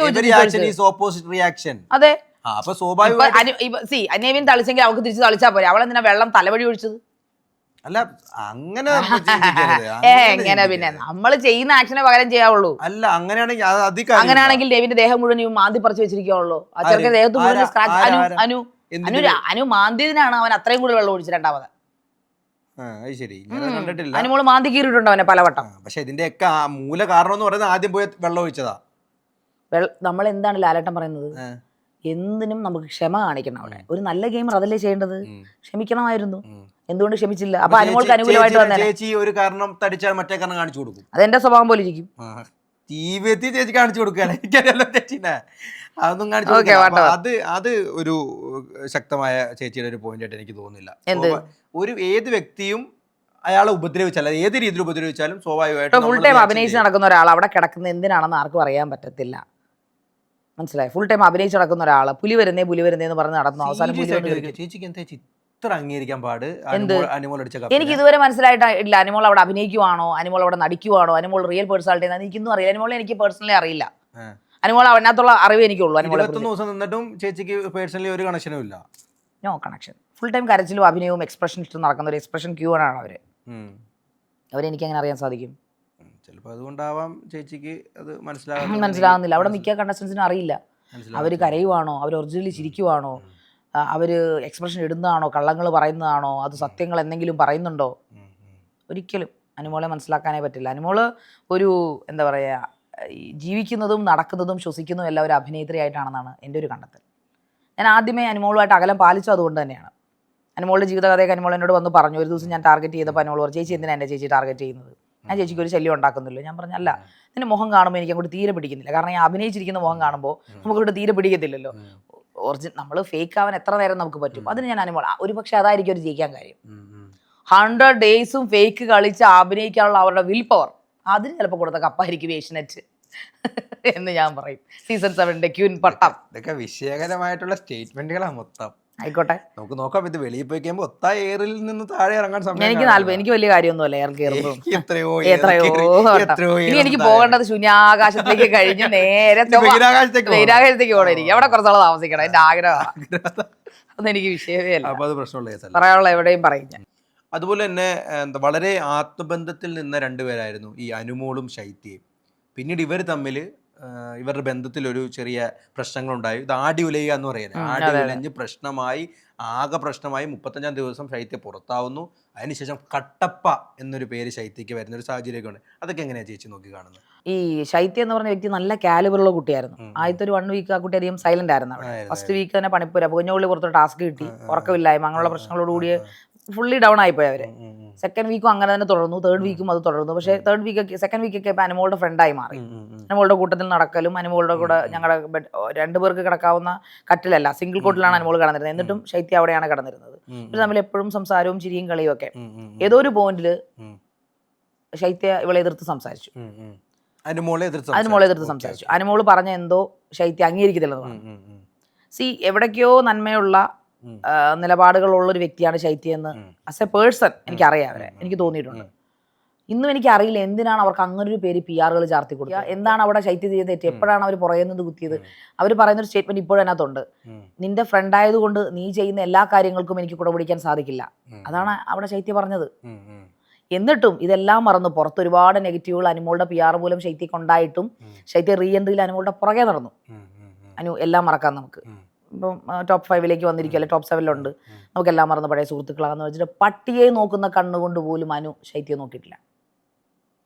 റിയാക്ഷൻ. അതെ. അപ്പൊ സ്വാഭാവികം നെവിൻ തളിച്ചെങ്കിൽ അവൾക്ക് തിരിച്ച് തളിച്ചാ പോരെ. അവളെന്തിനാ വെള്ളം തലവഴി ഒഴിച്ചത്? അല്ല, അങ്ങനെ എങ്ങനെ? പിന്നെ നമ്മൾ ചെയ്യുന്ന ആക്ഷനെ പകരം ചെയ്യാവുള്ളൂ. അല്ല, അങ്ങനെയാണെങ്കിൽ ദേവിന്റെ ദേഹം മുഴുവൻ മാന്തി പറിച്ചു വെച്ചിരിക്കുള്ളൂ. ആ ചെറുക്കൻ ദേഹത്ത് മുഴുവൻ സ്ക്രാച്ച്. അനു മാന്തിയതിനാണ് അവൻ അത്രയും കൂടി വെള്ളം ഒഴിച്ചു. രണ്ടാമത് അനുമോള് മാന്തി കീറിയിട്ടുണ്ടോ അവനെ പലവട്ടം? പക്ഷെ ഇതിന്റെയൊക്കെ മൂല കാരണം എന്ന് പറയുന്നത് ആദ്യം പോയി വെള്ളം ഒഴിച്ചതാ. നമ്മൾ എന്താണ് ലാലേട്ടൻ പറയുന്നത്? എന്തിനും നമുക്ക് ക്ഷമ കാണിക്കണം. അവിടെ ഒരു നല്ല ഗെയിമർ അതല്ലേ ചെയ്യേണ്ടത്? ക്ഷമിക്കണമായിരുന്നു. എന്തുകൊണ്ട് ക്ഷമിച്ചില്ല? അപ്പൊ അനുമോൾക്ക് അനുകൂലമായിട്ട് വന്നേ. ചേച്ചി ഒരു കാരണം തടിച്ചാൽ മറ്റേ കാരണം കാണിച്ചു കൊടുക്കും. അതെന്റെ സ്വഭാവം പോലെ ഇരിക്കും. ജീവിതത്തിൽ ചേച്ചി കാണിച്ചു കൊടുക്കുകയാണ്. എനിക്കറിയാലോ ചേച്ചിനെ, അതൊന്നും കാണിച്ചു കൊടുക്കുക. അത് ഒരു ശക്തമായ ചേച്ചിയുടെ ഒരു പോയിന്റ് ആയിട്ട് എനിക്ക് തോന്നുന്നില്ല. ഒരു ഏത് വ്യക്തിയും അയാളെ ഉപദ്രവിച്ചാൽ, ഏത് രീതിയിൽ ഉപദ്രവിച്ചാലും സ്വാഭാവികമായിട്ടും ഫുൾ ടൈം അഭിനയിച്ച് നടക്കുന്ന ഒരാൾ അവിടെ കിടക്കുന്നത് എന്തിനാണെന്ന് ആർക്കും അറിയാൻ പറ്റത്തില്ല. മനസ്സിലായി? ഫുൾ ടൈം അഭിനയിച്ച് നടക്കുന്ന ഒരാള് പുലി വരുന്നേ എന്ന് പറഞ്ഞ് നടന്നു. അവസാനം ചേച്ചിക്ക് എന്താ ഇത്ര അംഗീകരിക്കാൻ പാട്? എനിക്ക് ഇതുവരെ മനസ്സിലായിട്ടില്ല. അനുമോൾ അവിടെ അഭിനയിക്കുവാണോ, അനുമോൾ അവിടെ നടിക്കുവാണോ, അനുമോൾ റിയൽ പേഴ്സണാലിറ്റി എനിക്കൊന്നും അറിയില്ല. അനുമോളെ എനിക്ക് പേഴ്സണലി അറിയില്ല. അനുമോൾ അതിനകത്തുള്ള അറിവ് എനിക്കുള്ളൂ. അനുമോളെ നിന്നിട്ടും ചേച്ചിക്ക് പേഴ്സണലി ഒരു കണക്ഷനും ഇല്ല. No connection. ഫുൾ ടൈം കരച്ചിലും അഭിനയവും എക്സ്പ്രഷൻ ഇഷ്ടം നടക്കുന്ന ഒരു എക്സ്പ്രഷൻ ക്യൂ ആണ് അവരെനിക്ക് എങ്ങനെ അറിയാൻ സാധിക്കും? ചിലപ്പോൾ അതുകൊണ്ടാവാം ചേച്ചിക്ക് അത് മനസ്സിലാകുന്നില്ല. അവിടെ മിക്ക കണ്ടസ്റ്റൻസിനും അറിയില്ല. അവർ കരയുവാണോ, അവർ ഒറിജിനലി ചിരിക്കുവാണോ, അവർ എക്സ്പ്രഷൻ ഇടുന്നതാണോ, കള്ളങ്ങൾ പറയുന്നതാണോ, അത് സത്യങ്ങൾ എന്തെങ്കിലും പറയുന്നുണ്ടോ? ഒരിക്കലും അനുമോളെ മനസ്സിലാക്കാനേ പറ്റില്ല. അനുമോള് ഒരു എന്താ പറയുക, ജീവിക്കുന്നതും നടക്കുന്നതും ശ്വസിക്കുന്നതും എല്ലാം ഒരു അഭിനേത്രി ആയിട്ടാണെന്നാണ് എൻ്റെ ഒരു കണ്ടെത്തൽ. ഞാൻ ആദ്യമേ അനുമോളുമായിട്ട് അകലം പാലിച്ചു. അതുകൊണ്ട് തന്നെയാണ് അനുമോളുടെ ജീവിതകഥയൊക്കെ അനുമോൾ എന്നോട് വന്ന് പറഞ്ഞു. ഒരു ദിവസം ഞാൻ ടാർഗറ്റ് ചെയ്തപ്പോൾ അനുമോൾ പറഞ്ഞു, ചേച്ചി എന്തിനാണ് എൻ്റെ ചേച്ചി ടാർഗറ്റ് ചെയ്യുന്നത്? ഞാൻ ചേച്ചിക്ക് ഒരു ശല്യം ഉണ്ടാക്കുന്നില്ലോ. ഞാൻ പറഞ്ഞല്ല, നിന്റെ മുഖം കാണുമ്പോൾ എനിക്ക് അങ്ങോട്ട് തീരെ പിടിക്കുന്നില്ല. കാരണം ഞാൻ അഭിനയിച്ചിരിക്കുന്ന മുഖം കാണുമ്പോൾ നമുക്കിവിടെ തീരെ പിടിക്കത്തില്ലല്ലോ. നമ്മൾ ഫേക്ക് ആവാൻ എത്ര നേരം നമുക്ക് പറ്റും? അതിന് ഞാൻ അനുമോൾ ഒരു പക്ഷെ അതായിരിക്കും ഒരു ജയിക്കാൻ കാര്യം. 100 days ഫേക്ക് കളിച്ച് അഭിനയിക്കാനുള്ള അവരുടെ വിൽ പവർ, അതിന് ചിലപ്പോൾ കൊടുത്ത കപ്പായിരിക്കും ഏഷ്യനെറ്റ് എന്ന് ഞാൻ പറയും. സീസൺ 7 ക്യൂൻ പട്ടം. ഇതൊക്കെ വിഷയകരമായിട്ടുള്ള സ്റ്റേറ്റ്മെന്റുകളാണ് മൊത്തം. ആയിക്കോട്ടെ, നമുക്ക് നോക്കാം. ഇത് വെളിയിൽ പോയി കഴിയുമ്പോൾ ഒത്ത എയറിൽ നിന്ന് താഴെ ഇറങ്ങാൻ സമയം എനിക്ക് വലിയ കാര്യമൊന്നുമല്ല എയർ കയറുമ്പോൾ. എത്രയോ ഇനി എനിക്ക് പോകേണ്ടത് ശൂന്യാകാശത്തേക്ക് കഴിഞ്ഞ് നേരെ ബഹിരാകാശത്തേക്ക് പോകണമായിരിക്കും. അവിടെ കുറച്ചാൾ താമസിക്കണം, എന്റെ ആഗ്രഹമാണ്. അതൊന്നും എനിക്ക് വിഷയമേ അല്ല. അപ്പൊ അത് പ്രശ്നമുള്ള പറയാനുള്ള എവിടെയും പറയും ഞാൻ. അതുപോലെ തന്നെ വളരെ ആത്മബന്ധത്തിൽ നിന്ന രണ്ടുപേരായിരുന്നു ഈ അനുമോളും ശൈത്യയും. പിന്നീട് ഇവർ തമ്മിൽ ഇവരുടെ ബന്ധത്തിൽ ഒരു ചെറിയ പ്രശ്നങ്ങളുണ്ടായി. ഇത് ആടി ഉലയുക എന്ന് പറയുന്നത്. ആടി ഉലഞ്ഞ് പ്രശ്നമായി, ആകെ പ്രശ്നമായി. 35-ാം ദിവസം ശൈത്യ പുറത്താവുന്നു. അതിനുശേഷം കട്ടപ്പ എന്നൊരു പേര് ശൈത്യക്ക് വരുന്ന ഒരു സാഹചര്യമൊക്കെ ഉണ്ട്. അതൊക്കെ എങ്ങനെയാ ചേച്ചി നോക്കി കാണുന്നത്? ഈ ശൈത്യ എന്ന് പറഞ്ഞ വ്യക്തി നല്ല കാലിബറുള്ള കുട്ടിയായിരുന്നു. ആദ്യത്തെ ഒരു 1 week ആ കുട്ടി അധികം സൈലന്റ് ആയിരുന്നു. ഫസ്റ്റ് വീക്ക് തന്നെ പണിപ്പുര പുകഞ്ഞുള്ളി പുറത്തൊരു ടാസ്ക് കിട്ടി, ഉറക്കമില്ലായ്മ, അങ്ങനെയുള്ള പ്രശ്നങ്ങളോടുകൂടി ഫുള്ളി ഡൗൺ ആയിപ്പോയി അവര്. സെക്കൻഡ് വീക്കും അങ്ങനെ തന്നെ തുടർന്നു, തേർഡ് വീക്കും അത് തുടർന്നു. പക്ഷേ സെക്കൻഡ് വീക്കൊക്കെ ഇപ്പൊ അനുമോളുടെ ഫ്രണ്ടായി മാറി. അനുമോളുടെ കൂട്ടത്തിൽ നടക്കലും, അനുമോളുടെ കൂടെ ഞങ്ങളുടെ 2 പേർക്ക് കിടക്കാവുന്ന കട്ടിലല്ല, സിംഗിൾ കോട്ടിലാണ് അനുമോൾ കിടന്നിരുന്നത്. എന്നിട്ടും ശൈത്യ അവിടെയാണ് കിടന്നിരുന്നത്. ഇവർ തമ്മിൽ എപ്പോഴും സംസാരവും ചിരിയും കളിയും ഒക്കെ. ഏതോ ഒരു പോയിന്റില് ശൈത്യ ഇവളെ എതിർത്ത് സംസാരിച്ചു. അനുമോളെ എതിർത്ത് സംസാരിച്ചു. അനുമോള് പറഞ്ഞ എന്തോ ശൈത്യ അംഗീകരിക്കത്തില്ലെന്ന് പറഞ്ഞു. എവിടേക്കോ നന്മയുള്ള നിലപാടുകളുള്ള ഒരു വ്യക്തിയാണ് ശൈത്യ എന്ന് ആസ് എ പേഴ്സൺ എനിക്കറിയാം അവരെ, എനിക്ക് തോന്നിയിട്ടുണ്ട്. ഇന്നും എനിക്കറിയില്ല എന്തിനാണ് അവർക്ക് അങ്ങനെ ഒരു പേര് PR ചാർത്തി കൊടുക്കുക. എന്താണ് അവിടെ ശൈത്യ ചെയ്ത് തെറ്റ്? എപ്പോഴാണ് അവർ പുറകെ നിന്ന് കുത്തിയത്? അവർ പറയുന്നൊരു സ്റ്റേറ്റ്മെന്റ് ഇപ്പോഴും അതിനകത്തുണ്ട്, നിന്റെ ഫ്രണ്ട് ആയതുകൊണ്ട് നീ ചെയ്യുന്ന എല്ലാ കാര്യങ്ങൾക്കും എനിക്ക് കൂടെ പിടിക്കാൻ സാധിക്കില്ല. അതാണ് അവിടെ ശൈത്യ പറഞ്ഞത്. എന്നിട്ടും ഇതെല്ലാം മറന്നു പുറത്ത് ഒരുപാട് നെഗറ്റീവുകൾ അനുമോളുടെ PR മൂലം ശൈത്യക്ക് ഉണ്ടായിട്ടും ശൈത്യ റീ എൻട്രിയിൽ അനുമോളുടെ പുറകെ നടന്നു. എല്ലാം മറക്കാം നമുക്ക്. ഇപ്പം ടോപ്പ് 5 വന്നിരിക്കുകയല്ലേ, ടോപ്പ് 7 നമുക്കെല്ലാം മറന്ന് പഴയ സുഹൃത്തുക്കളാണെന്ന് വെച്ചിട്ട് പട്ടിയെ നോക്കുന്ന കണ്ണുകൊണ്ട് പോലും ശൈത്യം നോക്കിയിട്ടില്ല.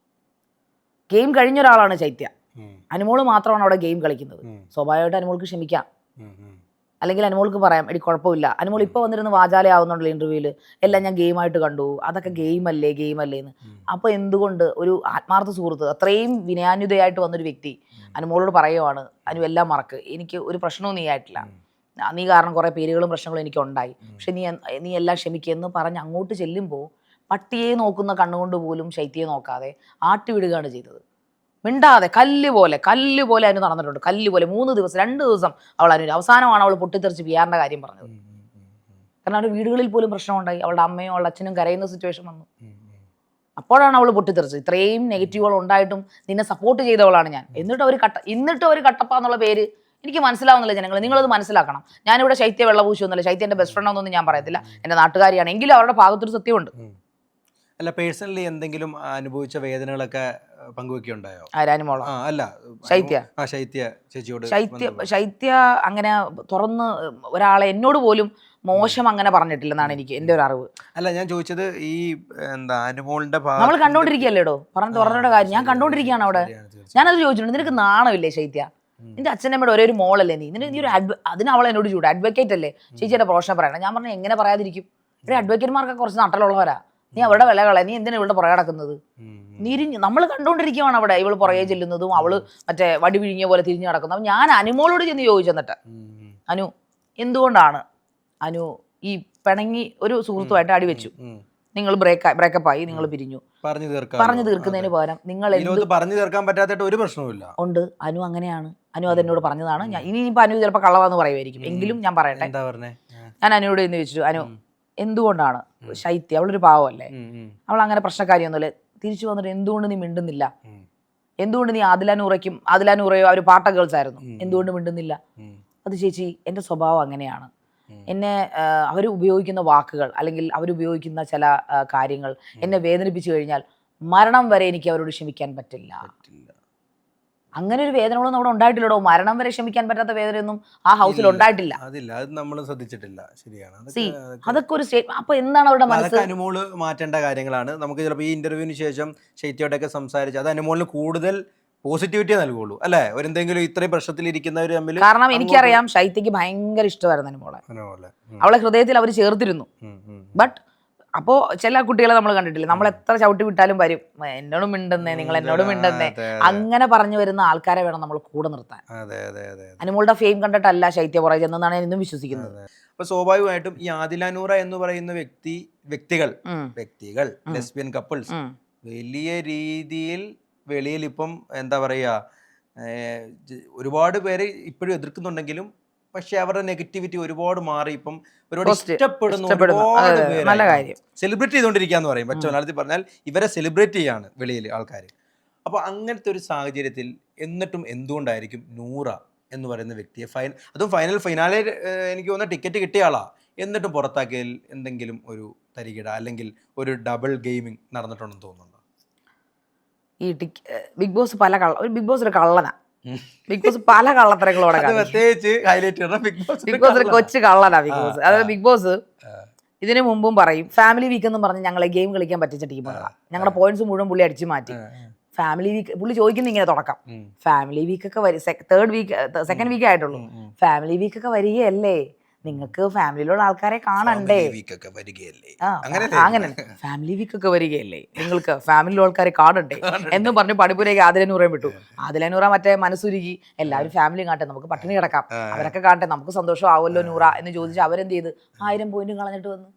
ഗെയിം കഴിഞ്ഞ ഒരാളാണ് ശൈത്യ. അനുമോള് മാത്രമാണ് അവിടെ ഗെയിം കളിക്കുന്നത്. സ്വാഭാവികമായിട്ട് അനുമോൾക്ക് ക്ഷമിക്കാം, അല്ലെങ്കിൽ അനുമോൾക്ക് പറയാം എടി കുഴപ്പമില്ല. അനുമോൾ ഇപ്പോൾ വന്നിരുന്ന് വാചാലയാവുന്നുണ്ടല്ലോ ഇന്റർവ്യൂവിൽ, എല്ലാം ഞാൻ ഗെയിമായിട്ട് കണ്ടു, അതൊക്കെ ഗെയിം അല്ലേ എന്ന്. അപ്പോൾ എന്തുകൊണ്ട് ഒരു ആത്മാർത്ഥ സുഹൃത്ത്, അത്രയും വിനയാന്വിതയായിട്ട് വന്നൊരു വ്യക്തി അനുമോളോട് പറയുവാണ്, അനു എല്ലാം മറക്ക്, എനിക്ക് ഒരു പ്രശ്നവും നീ ആയിട്ടില്ല, നീ കാരണം കുറേ പേരുകളും പ്രശ്നങ്ങളും എനിക്കുണ്ടായി, പക്ഷെ നീ എല്ലാം ക്ഷമിക്കുമെന്ന് പറഞ്ഞ് അങ്ങോട്ട് ചെല്ലുമ്പോൾ പട്ടിയെ നോക്കുന്ന കണ്ണുകൊണ്ട് പോലും ശൈത്യയെ നോക്കാതെ ആട്ടി വിടുകയാണ് ചെയ്തത്. മിണ്ടാതെ കല്ല് പോലെ അതിന് നടന്നിട്ടുണ്ട്. കല്ല് പോലെ 2 ദിവസം അവൾ അനു. അവസാനമാണ് അവൾ പൊട്ടിത്തെറിച്ച് PR കാര്യം പറഞ്ഞത്. കാരണം അവരുടെ വീടുകളിൽ പോലും പ്രശ്നമുണ്ടായി. അവളുടെ അമ്മയും അവളുടെ അച്ഛനും കരയുന്ന സിറ്റുവേഷൻ വന്നു. അപ്പോഴാണ് അവൾ പൊട്ടിത്തെറിച്ചത്. ഇത്രയും നെഗറ്റീവുകൾ ഉണ്ടായിട്ടും നിന്നെ സപ്പോർട്ട് ചെയ്തവളാണ് ഞാൻ. എന്നിട്ട് അവർ കട്ടപ്പ എന്നുള്ള പേര് എനിക്ക് മനസ്സിലാവുന്നില്ല. ജനങ്ങൾ നിങ്ങളത് മനസ്സിലാക്കണം. ഞാനിവിടെ ശൈത്യ വെള്ളപൂശൊന്നുമില്ല, ശൈത്യ എൻ്റെ ബെസ്റ്റ് ഫ്രണ്ട് ഒന്നും ഞാൻ പറയത്തില്ല, എൻ്റെ നാട്ടുകാരിയാണ്. എങ്കിലും അവരുടെ ഭാഗത്തൊരു സത്യമുണ്ട്. അല്ല, പേഴ്സണലി എന്തെങ്കിലും അനുഭവിച്ച വേദനകളൊക്കെ പങ്കുവെക്കുണ്ടായോ? അനുമോളോ? അല്ല, ശൈത്യ ചേച്ചിയോട്. ശൈത്യ അങ്ങനെ തുറന്ന് ഒരാളെ എന്നോട് പോലും മോശം അങ്ങനെ പറഞ്ഞിട്ടില്ലെന്നാണ് എൻ്റെ ഒരു അറിവ്. അല്ല, ഞാൻ ചോദിച്ചത് ഈ അനുമോളിന്റെ നമ്മൾ കണ്ടോണ്ടിരിക്കുകയല്ലേടോ പറഞ്ഞോടെ കാര്യം. ഞാൻ കണ്ടോണ്ടിരിക്കുകയാണ് അവിടെ. ഞാനത് ചോദിച്ചിട്ടുണ്ട്, നിനക്ക് നാണമില്ലേ ശൈത്യ? നിന്റെ അച്ഛനമ്മയുടെ ഒരേ ഒരു മോളല്ലേ നീ ഒരു അതിന് അവൾ എന്നോട് ചൂട് അഡ്വക്കേറ്റ് അല്ലേ ചേച്ചിയുടെ പ്രൊഫഷൻ പറയണം. ഞാൻ പറഞ്ഞു എങ്ങനെ പറയാതിരിക്കും? ഇവിടെ അഡ്വക്കേറ്റ്മാർക്കൊക്കെ കുറച്ച് നട്ടലുള്ളവരാ. നീ അവരുടെ വില കളയാ, നീ എന്തിനാ ഇവളുടെ പുറകെ നടക്കുന്നത്? നമ്മൾ കണ്ടോണ്ടിരിക്കുകയാണ് അവിടെ ഇവള് പുറകെ ചെല്ലുന്നതും അവള് മറ്റേ വടി വിഴിഞ്ഞ പോലെ തിരിഞ്ഞു നടക്കുന്നതും. ഞാൻ അനുമോളോട് ചെന്ന് ചോദിച്ചെന്നിട്ട്, അനു എന്തുകൊണ്ടാണ് അനു ഈ പിണങ്ങി ഒരു സുഹൃത്തുമായിട്ട് അടിവെച്ചു, നിങ്ങൾ ബ്രേക്കപ്പ് ആയി, നിങ്ങൾ പിരിഞ്ഞു, പറഞ്ഞു തീർക്കുന്നതിന് പകരം നിങ്ങൾ പറഞ്ഞു തീർക്കാൻ പറ്റാത്ത ഒരു പ്രശ്നവുമില്ല ഉണ്ട്. അനു അങ്ങനെയാണ്, അനു അതെന്നോട് പറഞ്ഞതാണ്. ഞാൻ ഇനിയിപ്പോൾ അനു ചിലപ്പോൾ കള്ളവാന്ന് പറയുമായിരിക്കും, എങ്കിലും ഞാൻ പറയട്ടെ. ഞാൻ അനുയോട് എന്ന് ചോദിച്ചു, അനു എന്തുകൊണ്ടാണ് ശൈത്യ, അവളൊരു പാവമല്ലേ, അവൾ അങ്ങനെ പ്രശ്നക്കാരിയൊന്നുമില്ല, തിരിച്ചു വന്നിട്ട് എന്തുകൊണ്ട് നീ മിണ്ടുന്നില്ല? എന്തുകൊണ്ട് നീ ആദിലാനൂറയോ അവർ പാട്ട ഗേൾസ് ആയിരുന്നു, എന്തുകൊണ്ട് മിണ്ടുന്നില്ല? അത് ചേച്ചി എൻ്റെ സ്വഭാവം അങ്ങനെയാണ്. എന്നെ അവർ ഉപയോഗിക്കുന്ന വാക്കുകൾ അല്ലെങ്കിൽ അവരുപയോഗിക്കുന്ന ചില കാര്യങ്ങൾ എന്നെ വേദനിപ്പിച്ചു കഴിഞ്ഞാൽ മരണം വരെ എനിക്ക് അവരോട് ക്ഷമിക്കാൻ പറ്റില്ല. അങ്ങനെ ഒരു വേദനകളൊന്നും അവിടെ ഉണ്ടായിട്ടില്ലടോ. മരണം വരെ ക്ഷമിക്കാൻ പറ്റാത്ത വേദനയൊന്നും ആ ഹൗസിൽ ഉണ്ടായിട്ടില്ല. അതൊക്കെ ഒരു സ്റ്റേറ്റ്മെന്റ്. അപ്പൊ എന്താണ് അവരുടെ മനസ്സ്? അനുമോള് മാറ്റേണ്ട കാര്യങ്ങളാണ്. നമുക്ക് ചിലപ്പോൾ ഈ ഇന്റർവ്യൂവിന് ശേഷം ശൈത്യയോടൊക്കെ സംസാരിച്ച് അത് അനുമോളിന് കൂടുതൽ പോസിറ്റിവിറ്റി നൽകുള്ളൂ അല്ലേ? എന്തെങ്കിലും ഇത്രയും പ്രശ്നത്തിലിരിക്കുന്നവർ തമ്മിൽ. കാരണം എനിക്കറിയാം ശൈത്യക്ക് ഭയങ്കര ഇഷ്ടമായിരുന്നു അനുമോളെ. അവളെ ഹൃദയത്തിൽ അവർ ചേർത്തിരുന്നു. ബട്ട് അപ്പോൾ ചില കുട്ടികളെ നമ്മൾ കണ്ടിട്ടില്ലേ, നമ്മൾ എത്ര ചവിട്ടി വിട്ടാലും വരും, എന്നോടും മിണ്ടുന്നേ, നിങ്ങൾ എന്നോടും മിണ്ടുന്നേ, അങ്ങനെ പറഞ്ഞു വരുന്ന ആൾക്കാരെ വേണം നമ്മൾ കൂടെ നിർത്താൻ. അനുമോളുടെ ഫെയിം കണ്ടിട്ടല്ല ശൈത്യ പുറകെ ചെന്നാണ് ഞാൻ ഇന്നും വിശ്വസിക്കുന്നത്. അപ്പൊ സ്വാഭാവികമായിട്ടും ഈ ആദില നൂറ എന്ന് പറയുന്ന വ്യക്തികൾ ലെസ്ബിയൻ കപ്പിൾസ് വലിയ രീതിയിൽ വെളിയിൽ ഇപ്പം എന്താ പറയാ, ഒരുപാട് പേര് ഇപ്പോഴും എതിർക്കുന്നുണ്ടെങ്കിലും പക്ഷെ അവരുടെ നെഗറ്റിവിറ്റി ഒരുപാട് മാറി ഇപ്പം ഒരുപാട് ഇഷ്ടപ്പെടുന്നു, ഒരുപാട് പേര് സെലിബ്രേറ്റ് ചെയ്തുകൊണ്ടിരിക്കാന്ന് പറയും. പക്ഷെ മലയാളത്തിൽ പറഞ്ഞാൽ ഇവരെ സെലിബ്രേറ്റ് ചെയ്യാണ് വെളിയിൽ ആൾക്കാർ. അപ്പൊ അങ്ങനത്തെ ഒരു സാഹചര്യത്തിൽ എന്നിട്ടും എന്തുകൊണ്ടായിരിക്കും നൂറ എന്ന് പറയുന്ന വ്യക്തിയെ അതും ഫൈനാലെ എനിക്ക് തോന്നുന്ന ടിക്കറ്റ് കിട്ടിയ ആളാ, എന്നിട്ടും പുറത്താക്കിയതിൽ എന്തെങ്കിലും ഒരു തരികിട അല്ലെങ്കിൽ ഒരു ഡബിൾ ഗെയിമിംഗ് നടന്നിട്ടുണ്ടെന്ന് തോന്നുന്നുണ്ടോ? ഈ ബിഗ് ബോസ് ബിഗ് ബോസ് ഒരു കള്ളനാ. ബിഗ് ബോസ് പല കള്ളത്തരങ്ങളോടെ, ബിഗ് ബോസ് ഒരു കൊച്ചു കള്ളനാ ബിഗ് ബോസ്. അതായത് ബിഗ് ബോസ് ഇതിനു മുമ്പും പറയും ഫാമിലി വീക്ക് എന്ന് പറഞ്ഞ് ഞങ്ങളെ ഗെയിം കളിക്കാൻ പറ്റിച്ച ടീമുകളാണ്, ഞങ്ങളുടെ പോയിന്റ്സ് മുഴുവൻ പുള്ളി അടിച്ചു മാറ്റി. ഫാമിലി വീക്ക് പുള്ളി ചോദിക്കുന്ന ഇങ്ങനെ തുടക്കം, ഫാമിലി വീക്കൊക്കെ സെക്കൻഡ് വീക്ക് ആയിട്ടുള്ളൂ, ഫാമിലി വീക്കൊക്കെ വരികയല്ലേ, നിങ്ങൾക്ക് ഫാമിലിയിലുള്ള ആൾക്കാരെ കാണണ്ടേ, അങ്ങനെ ഫാമിലി വീക്കൊക്കെ വരികയല്ലേ, നിങ്ങൾക്ക് ഫാമിലിയിലുള്ള ആൾക്കാരെ കാണണ്ടേ എന്നും പറഞ്ഞ് പണിപ്പുരയ്ക്ക് ആദിലനൂറേം വിട്ടു. ആദിലനൂറ മറ്റേ മനസ്സുരുകി എല്ലാവരും ഫാമിലി കാണട്ടെ, നമുക്ക് പട്ടിണി കിടക്കാം, അവരൊക്കെ കാണട്ടെ, നമുക്ക് സന്തോഷം ആവുമല്ലോ നൂറ എന്ന് ചോദിച്ച് അവരെന്ത് ചെയ്ത് 1000 പോയിന്റ് കളഞ്ഞിട്ട് വന്നു.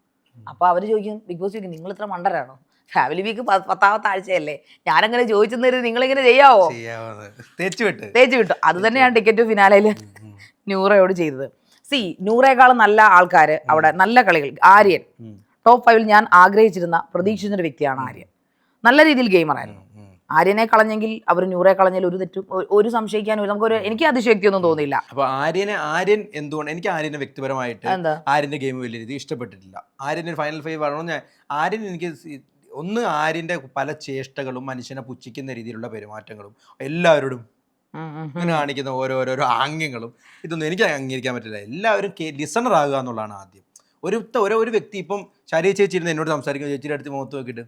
അപ്പൊ അവര് ചോദിക്കും, ബിഗ് ബോസ് ചോദിക്കും, നിങ്ങൾ ഇത്ര മണ്ടരാണോ, ഫാമിലി വീക്ക് 10ാമത്തെ ആഴ്ചയല്ലേ, ഞാനങ്ങനെ ചോദിച്ചെന്നൊരു നിങ്ങളിങ്ങനെ ചെയ്യാവോ, തേച്ച് വിട്ടു. അത് തന്നെയാണ് ടിക്കറ്റ് ഫിനാലയില് നൂറയോട് ചെയ്തത്. നൂറേക്കാളും നല്ല ആൾക്കാർ അവിടെ, നല്ല കളികൾ. ആര്യൻ ടോപ്പ് 5 ഞാൻ ആഗ്രഹിച്ചിരുന്ന പ്രതീക്ഷിച്ചിരുന്ന ഒരു വ്യക്തിയാണ് ആര്യൻ. നല്ല രീതിയിൽ ഗെയിമറായിരുന്നു. ആര്യനെ കളഞ്ഞെങ്കിൽ അവർ നൂറെ കളഞ്ഞാൽ ഒരു തെറ്റും ഒരു സംശയിക്കാനും നമുക്കൊരു, എനിക്ക് അതിശയോക്തിയൊന്നും തോന്നിയില്ല. അപ്പൊ ആര്യൻ എന്തുകൊണ്ട് എനിക്ക് ആര്യനെ വ്യക്തിപരമായിട്ട് ആര്യന്റെ ഗെയിം വലിയ രീതിയിൽ ഇഷ്ടപ്പെട്ടിട്ടില്ല. ആര്യന്റെ ഫൈനൽ 5 ആണോ ആര്യൻ എനിക്ക് ആര്യന്റെ പല ചേഷ്ടകളും മനുഷ്യനെ പുച്ഛിക്കുന്ന രീതിയിലുള്ള പെരുമാറ്റങ്ങളും എല്ലാവരോടും ഇങ്ങനെ കാണിക്കുന്ന ഓരോരോ ആംഗ്യങ്ങളും ഇതൊന്നും എനിക്ക് അംഗീകരിക്കാൻ പറ്റില്ല. എല്ലാവരും ലിസണർ ആകുക എന്നുള്ളതാണ് ആദ്യം. ഒരു വ്യക്തി ഇപ്പം ശാരീരിക ചേച്ചിരുന്ന് എന്നോട് സംസാരിക്കുന്ന ചേച്ചിയുടെ അടുത്ത് മുഖത്ത് നോക്കിയിട്ട്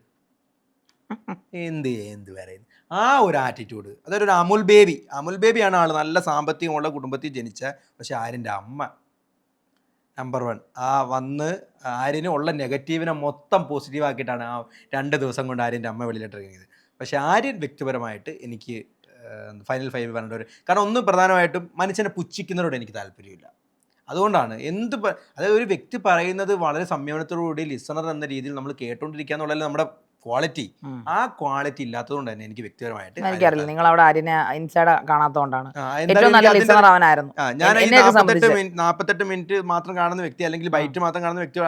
എന്ത് പറയുന്നു, ആ ഒരു ആറ്റിറ്റ്യൂഡ്, അതൊരു അമുൽ ബേബിയാണ് ആള്, നല്ല സാമ്പത്തികമുള്ള കുടുംബത്തിൽ ജനിച്ച, പക്ഷെ ആര്യൻ്റെ അമ്മ നമ്പർ 1 വന്ന് ആര്യന് ഉള്ള നെഗറ്റീവിനെ മൊത്തം പോസിറ്റീവ് ആക്കിയിട്ടാണ് ആ 2 ദിവസം കൊണ്ട് ആര്യൻ്റെ അമ്മ വെളിയിലിട്ട് ഇറങ്ങിയത്. പക്ഷെ ആര്യൻ വ്യക്തിപരമായിട്ട് എനിക്ക് ഫൈനൽ 5 പറഞ്ഞവർ, കാരണം പ്രധാനമായിട്ടും മനുഷ്യനെ പുച്ഛിക്കുന്നവരോട് എനിക്ക് താല്പര്യമില്ല. അതുകൊണ്ടാണ് അതായത് ഒരു വ്യക്തി പറയുന്നത് വളരെ സംയമനത്തോടുകൂടി ലിസണർ എന്ന രീതിയിൽ നമ്മൾ കേട്ടോണ്ടിരിക്കുക എന്നുള്ളതല്ല നമ്മുടെ ക്വാളിറ്റി. ആ ക്വാളിറ്റി ഇല്ലാത്തതുകൊണ്ട് തന്നെ എനിക്ക് വ്യക്തിപരമായിട്ട് എനിക്കറിയില്ല, നിങ്ങൾ അവിടെ ആര്യനെ ഇൻസൈഡ് കാണാത്തോണ്ടാണ്. ഏറ്റവും നല്ല ലിസണർ അവനായിരുന്നു. ഞാൻ 48 മിനിറ്റ് മാത്രം കാണുന്ന വ്യക്തി, അല്ലെങ്കിൽ ബൈറ്റ് മാത്രം കാണുന്ന വ്യക്തി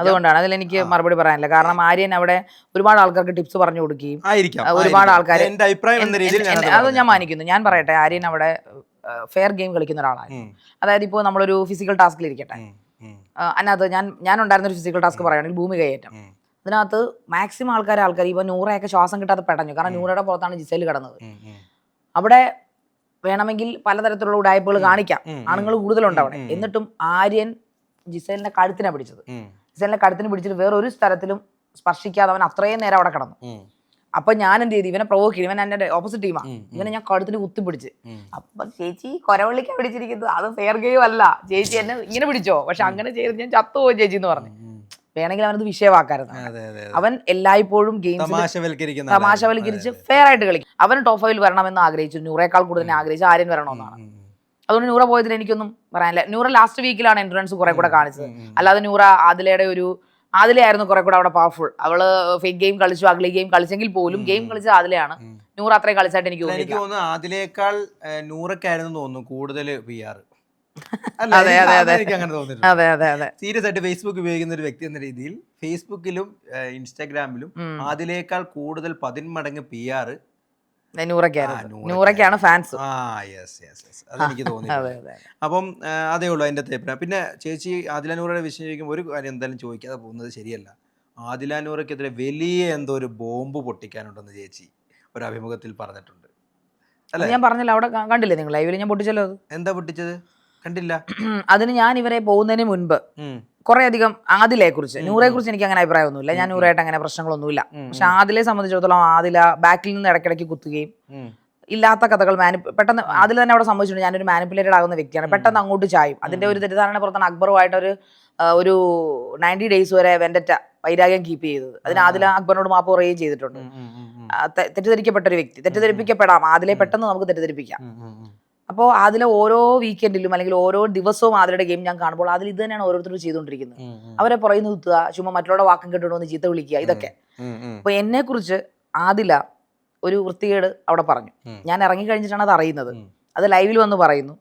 അതുകൊണ്ടാണ് അതിൽ എനിക്ക് മറുപടി പറയാനില്ല. കാരണം ആര്യൻ അവിടെ ഒരുപാട് ആൾക്കാർക്ക് ടിപ്സ് പറഞ്ഞു കൊടുക്കുകയും ഒരുപാട് ആൾക്കാർ, എന്റെ അഭിപ്രായം എന്ന രീതിയിൽ അത് ഞാൻ മാനിക്കുന്നു. ഞാൻ പറയട്ടെ, ആര്യൻ അവിടെ ഫെയർ ഗെയിം കളിക്കുന്ന ഒരാളാണ്. അതായത് ഇപ്പോൾ നമ്മളൊരു ഫിസിക്കൽ ടാസ്കിൽ ഇരിക്കട്ടെ, അതിനകത്ത് ഞാൻ ഉണ്ടായിരുന്ന ഒരു ഫിസിക്കൽ ടാസ്ക് പറയുകയാണെങ്കിൽ ഭൂമി കയറ്റം. അതിനകത്ത് മാക്സിമം ആൾക്കാർ ഇപ്പൊ നൂറയൊക്കെ ശ്വാസം കിട്ടാതെ പെടഞ്ഞു. കാരണം നൂറയുടെ പുറത്താണ് ജിസേൽ കിടന്നത്. അവിടെ വേണമെങ്കിൽ പലതരത്തിലുള്ള ഉടായ്പകൾ കാണിക്കാം, ആണുങ്ങൾ കൂടുതലുണ്ട് അവിടെ. എന്നിട്ടും ആര്യൻ ജിസേലിന്റെ കഴുത്തിനെ പിടിച്ചത്. ജിസേലിന്റെ കഴുത്തിന് പിടിച്ചിട്ട് വേറൊരു സ്ഥലത്തിലും സ്പർശിക്കാതെ അവൻ അത്രയും നേരം അവിടെ കിടന്നു. അപ്പൊ ഞാൻ എന്ത് ചെയ്തു, ഇവനെ പ്രൊവോക്ക് ചെയ്തു. ഇവൻ എന്റെ ഓപ്പോസിറ്റ് ടീമാണ്. ഇവനെ ഞാൻ കഴുത്തിന് കുത്തിപ്പിടിച്ച്, അപ്പൊ ചേച്ചി കൊരവള്ളിക്കാ പിടിച്ചിരിക്കുന്നത്, അത് ഫെയർ ഗെയിം അല്ല, ചേച്ചി എന്നെ ഇങ്ങനെ പിടിച്ചോ, പക്ഷെ അങ്ങനെ ചെയ്ത് ഞാൻ ചത്തുപോയി ചേച്ചി എന്ന് പറഞ്ഞു. വേണമെങ്കിൽ അവനത് വിഷയമാക്കായിരുന്നു. അവൻ എല്ലായ്പ്പോഴും ഗെയിംസ് തമാശവൽക്കരിച്ച് ഫെയർ ആയിട്ട് കളിക്കും. അവൻ ടോപ്പ് 5 വരണമെന്ന് ആഗ്രഹിച്ചു, നൂറേക്കാൾ കൂടുതൽ ആഗ്രഹിച്ചു ആര്യൻ വരണമെന്നാണ്. അതുകൊണ്ട് നൂറ പോയതിൽ എനിക്കൊന്നും പറയാനില്ല. നൂറ ലാസ്റ്റ് വീക്കിലാണ് എൻട്രൻസ് കുറെ കൂടെ കാണിച്ചത്. അല്ലാതെ നൂറ ആദിലയായിരുന്നു കുറെ കൂടെ അവിടെ പവർഫുൾ. അവള് ഫേക്ക് ഗെയിം കളിച്ചു, അഗ്ലി ഗെയിം കളിച്ചെങ്കിൽ പോലും ഗെയിം കളിച്ചത് ആദിലയാണ്. നൂറ അത്രയും കളിച്ചായിട്ട് എനിക്ക് തോന്നുന്നു ആദിലേക്കാൾ നൂറക്കായിരുന്നു തോന്നുന്നു കൂടുതൽ PR. സീരിയസ് ആയിട്ട് ഫേസ്ബുക്ക് ഉപയോഗിക്കുന്ന ഒരു വ്യക്തി എന്ന രീതിയിൽ ഫേസ്ബുക്കിലും ഇൻസ്റ്റാഗ്രാമിലും അതിലേക്കാൾ കൂടുതൽ 10 മടങ്ങ് PR നൂറയ്ക്കാണ് ഫാൻസ്. അതെനിക്ക് തോന്നി. അപ്പം അതേ ഉള്ളൂ അതിന്റെ അഭിപ്രായം. പിന്നെ ചേച്ചി ആദില നൂറയുടെ വിഷയം ചോദിക്കുമ്പോൾ ഒരു കാര്യം എന്തായാലും ചോദിക്കാതെ പോകുന്നത് ശരിയല്ല. ആദില നൂറയ്ക്കെതിരെ വലിയ എന്തോ ഒരു ബോംബ് പൊട്ടിക്കാനുണ്ടെന്ന് ചേച്ചി ഒരു അഭിമുഖത്തിൽ പറഞ്ഞിട്ടുണ്ട്. ഞാൻ പറഞ്ഞില്ല, അവിടെ കണ്ടില്ലേ നിങ്ങൾ ലൈവിൽ? ഞാൻ പൊട്ടിച്ചല്ലോ. എന്താ പൊട്ടിച്ചത്? കണ്ടില്ല. അതിന് ഞാൻ ഇവരെ പോകുന്നതിന് മുൻപ് കുറെ അധികം ആദിലയെ കുറിച്ച്, നൂറെ കുറിച്ച് എനിക്ക് അങ്ങനെ അഭിപ്രായമൊന്നുമില്ല. ഞാൻ നൂറായിട്ട് അങ്ങനെ പ്രശ്നങ്ങളൊന്നുമില്ല. പക്ഷെ ആദിലയെ സംബന്ധിച്ചിടത്തോളം ആദില ബാക്കിൽ നിന്ന് ഇടയ്ക്കിടയ്ക്ക് കുത്തുകയും ഇല്ലാത്ത കഥകൾ പെട്ടെന്ന് അതിൽ തന്നെ അവിടെ സംഭവിച്ചിട്ടുണ്ട്. ഞാനൊരു മാനിപ്പുലേറ്റഡ് ആകുന്ന വ്യക്തിയാണ്, പെട്ടെന്ന് അങ്ങോട്ട് ചായും. അതിന്റെ ഒരു തെറ്റിദ്ധാരണ പുറത്താണ് അക്ബറുമായിട്ട് ഒരു 90 ഡേയ്സ് വരെ വെൻഡറ്റ വൈരാഗ്യം കീപ്പ് ചെയ്തത്. അതിന് ആദില അക്ബറിനോട് മാപ്പ് പറയുകയും ചെയ്തിട്ടുണ്ട്. തെറ്റിദ്ധരിക്കപ്പെട്ട ഒരു വ്യക്തി, തെറ്റിദ്ധരിപ്പിക്കപ്പെടാം, ആദിലെ പെട്ടെന്ന് നമുക്ക് തെറ്റിദ്ധരിപ്പിക്കാം. അപ്പോൾ അതിലെ ഓരോ വീക്കെൻഡിലും അല്ലെങ്കിൽ ഓരോ ദിവസവും ആദിലയുടെ ഗെയിം ഞാൻ കാണുമ്പോൾ അതിൽ ഇത് തന്നെയാണ് ഓരോരുത്തരും ചെയ്തുകൊണ്ടിരിക്കുന്നത്. അവരെ പുറകെ നിർത്തുക, ചുമ്മാ മറ്റുള്ള വാക്കും കേട്ടുകൊണ്ടുവന്ന് ചീത്ത വിളിക്കുക, ഇതൊക്കെ. അപ്പൊ എന്നെ കുറിച്ച് ആദില ഒരു വൃത്തികേട് അവിടെ പറഞ്ഞു. ഞാൻ ഇറങ്ങി കഴിഞ്ഞിട്ടാണ് അത് അറിയുന്നത്. അത് ലൈവിൽ വന്ന് പറയുന്നു.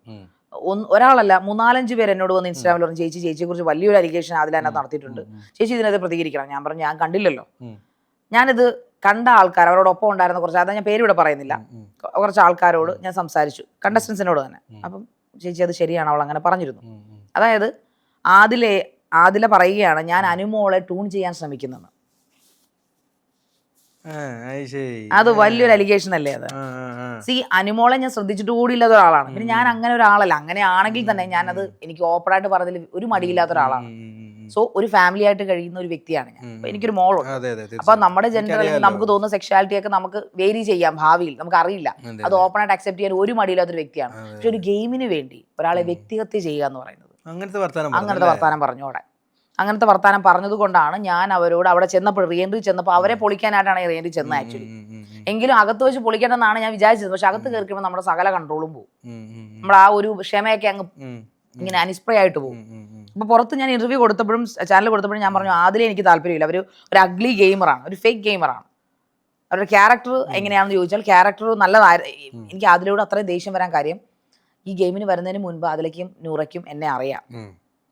ഒരാളല്ല, 3-4 പേര് എന്നോട് വന്ന് ഇൻസ്റ്റാഗ്രാമിൽ പറഞ്ഞു, ചേച്ചിയെ കുറിച്ച് വലിയൊരു അലിഗേഷൻ അതിൽ അതിനകത്ത് നടത്തിയിട്ടുണ്ട്, ചേച്ചി ഇതിനകത്ത് പ്രതികരിക്കണം. ഞാൻ പറഞ്ഞു ഞാൻ കണ്ടില്ലല്ലോ. ഞാനിത് കണ്ട ആൾക്കാർ, അവരോടൊപ്പം ഉണ്ടായിരുന്ന കുറച്ച്, അതാ ഞാൻ പേര് ഇവിടെ പറയുന്നില്ല, കുറച്ച് ആൾക്കാരോട് ഞാൻ സംസാരിച്ചു, കണ്ടസ്റ്റൻസിനോട് തന്നെ. അപ്പം ചേച്ചി അത് ശരിയാണ്, അവൾ അങ്ങനെ പറഞ്ഞിരുന്നു. അതായത് ആദില പറയുകയാണ് ഞാൻ അനുമോളെ ടൂൺ ചെയ്യാൻ ശ്രമിക്കുന്നത്. അത് വലിയൊരു അലിഗേഷൻ അല്ലേ അത്? അനുമോളെ ഞാൻ ശ്രദ്ധിച്ചിട്ട് കൂടിയില്ലാത്ത ഒരാളാണ്. പിന്നെ ഞാൻ അങ്ങനെ ഒരാളല്ല. അങ്ങനെ ആണെങ്കിൽ തന്നെ ഞാനത് എനിക്ക് ഓപ്പണായിട്ട് പറഞ്ഞതിൽ ഒരു മടിയില്ലാത്ത ഒരാളാണ്. സോ ഒരു ഫാമിലി ആയിട്ട് കഴിയുന്ന ഒരു വ്യക്തിയാണ് ഞാൻ. എനിക്കൊരു മോളുണ്ട്. അപ്പൊ നമ്മുടെ ജെൻഡർ അല്ലെങ്കിൽ നമുക്ക് തോന്നുന്ന സെക്ഷുവാലിറ്റി ഒക്കെ നമുക്ക് വേരി ചെയ്യാം ഭാവിയിൽ, നമുക്ക് അറിയില്ല. അത് ഓപ്പണായിട്ട് അക്സെപ്റ്റ് ചെയ്യാൻ ഒരു മടിയില്ലാത്തൊരു വ്യക്തിയാണ്. പക്ഷെ ഒരു ഗെയിമിന് വേണ്ടി ഒരാളെ വ്യക്തിഹത്യ ചെയ്യുക എന്ന് പറയുന്നത് അങ്ങനത്തെ വർത്താനം പറഞ്ഞോടെ. അങ്ങനത്തെ വർത്താനം പറഞ്ഞത് കൊണ്ടാണ് ഞാൻ അവരോട് അവിടെ ചെന്നപ്പോൾ റീഎൻട്രി ചെന്നപ്പോൾ അവരെ പൊളിക്കാനായിട്ടാണ് റീഎൻട്രി ചെന്നത് ആക്ച്വലി. എങ്കിലും അകത്ത് വെച്ച് പൊളിക്കണമെന്നാണ് ഞാൻ വിചാരിച്ചത്. പക്ഷെ അകത്ത് കയറിക്കുമ്പോൾ നമ്മുടെ സകല കൺട്രോളും പോകും. നമ്മുടെ ആ ഒരു ക്ഷമയൊക്കെ അങ്ങ് ഇങ്ങനെ അനിസ്പ്രേ ആയിട്ട് പോകും. അപ്പൊ പുറത്ത് ഞാൻ ഇന്റർവ്യൂ കൊടുത്തപ്പോഴും ചാനൽ കൊടുത്തപ്പോഴും ഞാൻ പറഞ്ഞു ആദിലെ എനിക്ക് താല്പര്യമില്ല, ഒരു അഗ്ലി ഗെയിമറാണ്, ഒരു ഫേക്ക് ഗെയിമറാണ്. അവരുടെ ക്യാരക്ടർ എങ്ങനെയാണെന്ന് ചോദിച്ചാൽ ക്യാരക്ടർ നല്ലതായിരുന്നു. എനിക്ക് അതിലൂടെ അത്രയും ദേഷ്യം വരാൻ കാര്യം ഈ ഗെയിമിന് വരുന്നതിന് മുൻപ് അതിലേക്കും നൂറയ്ക്കും എന്നെ അറിയാം.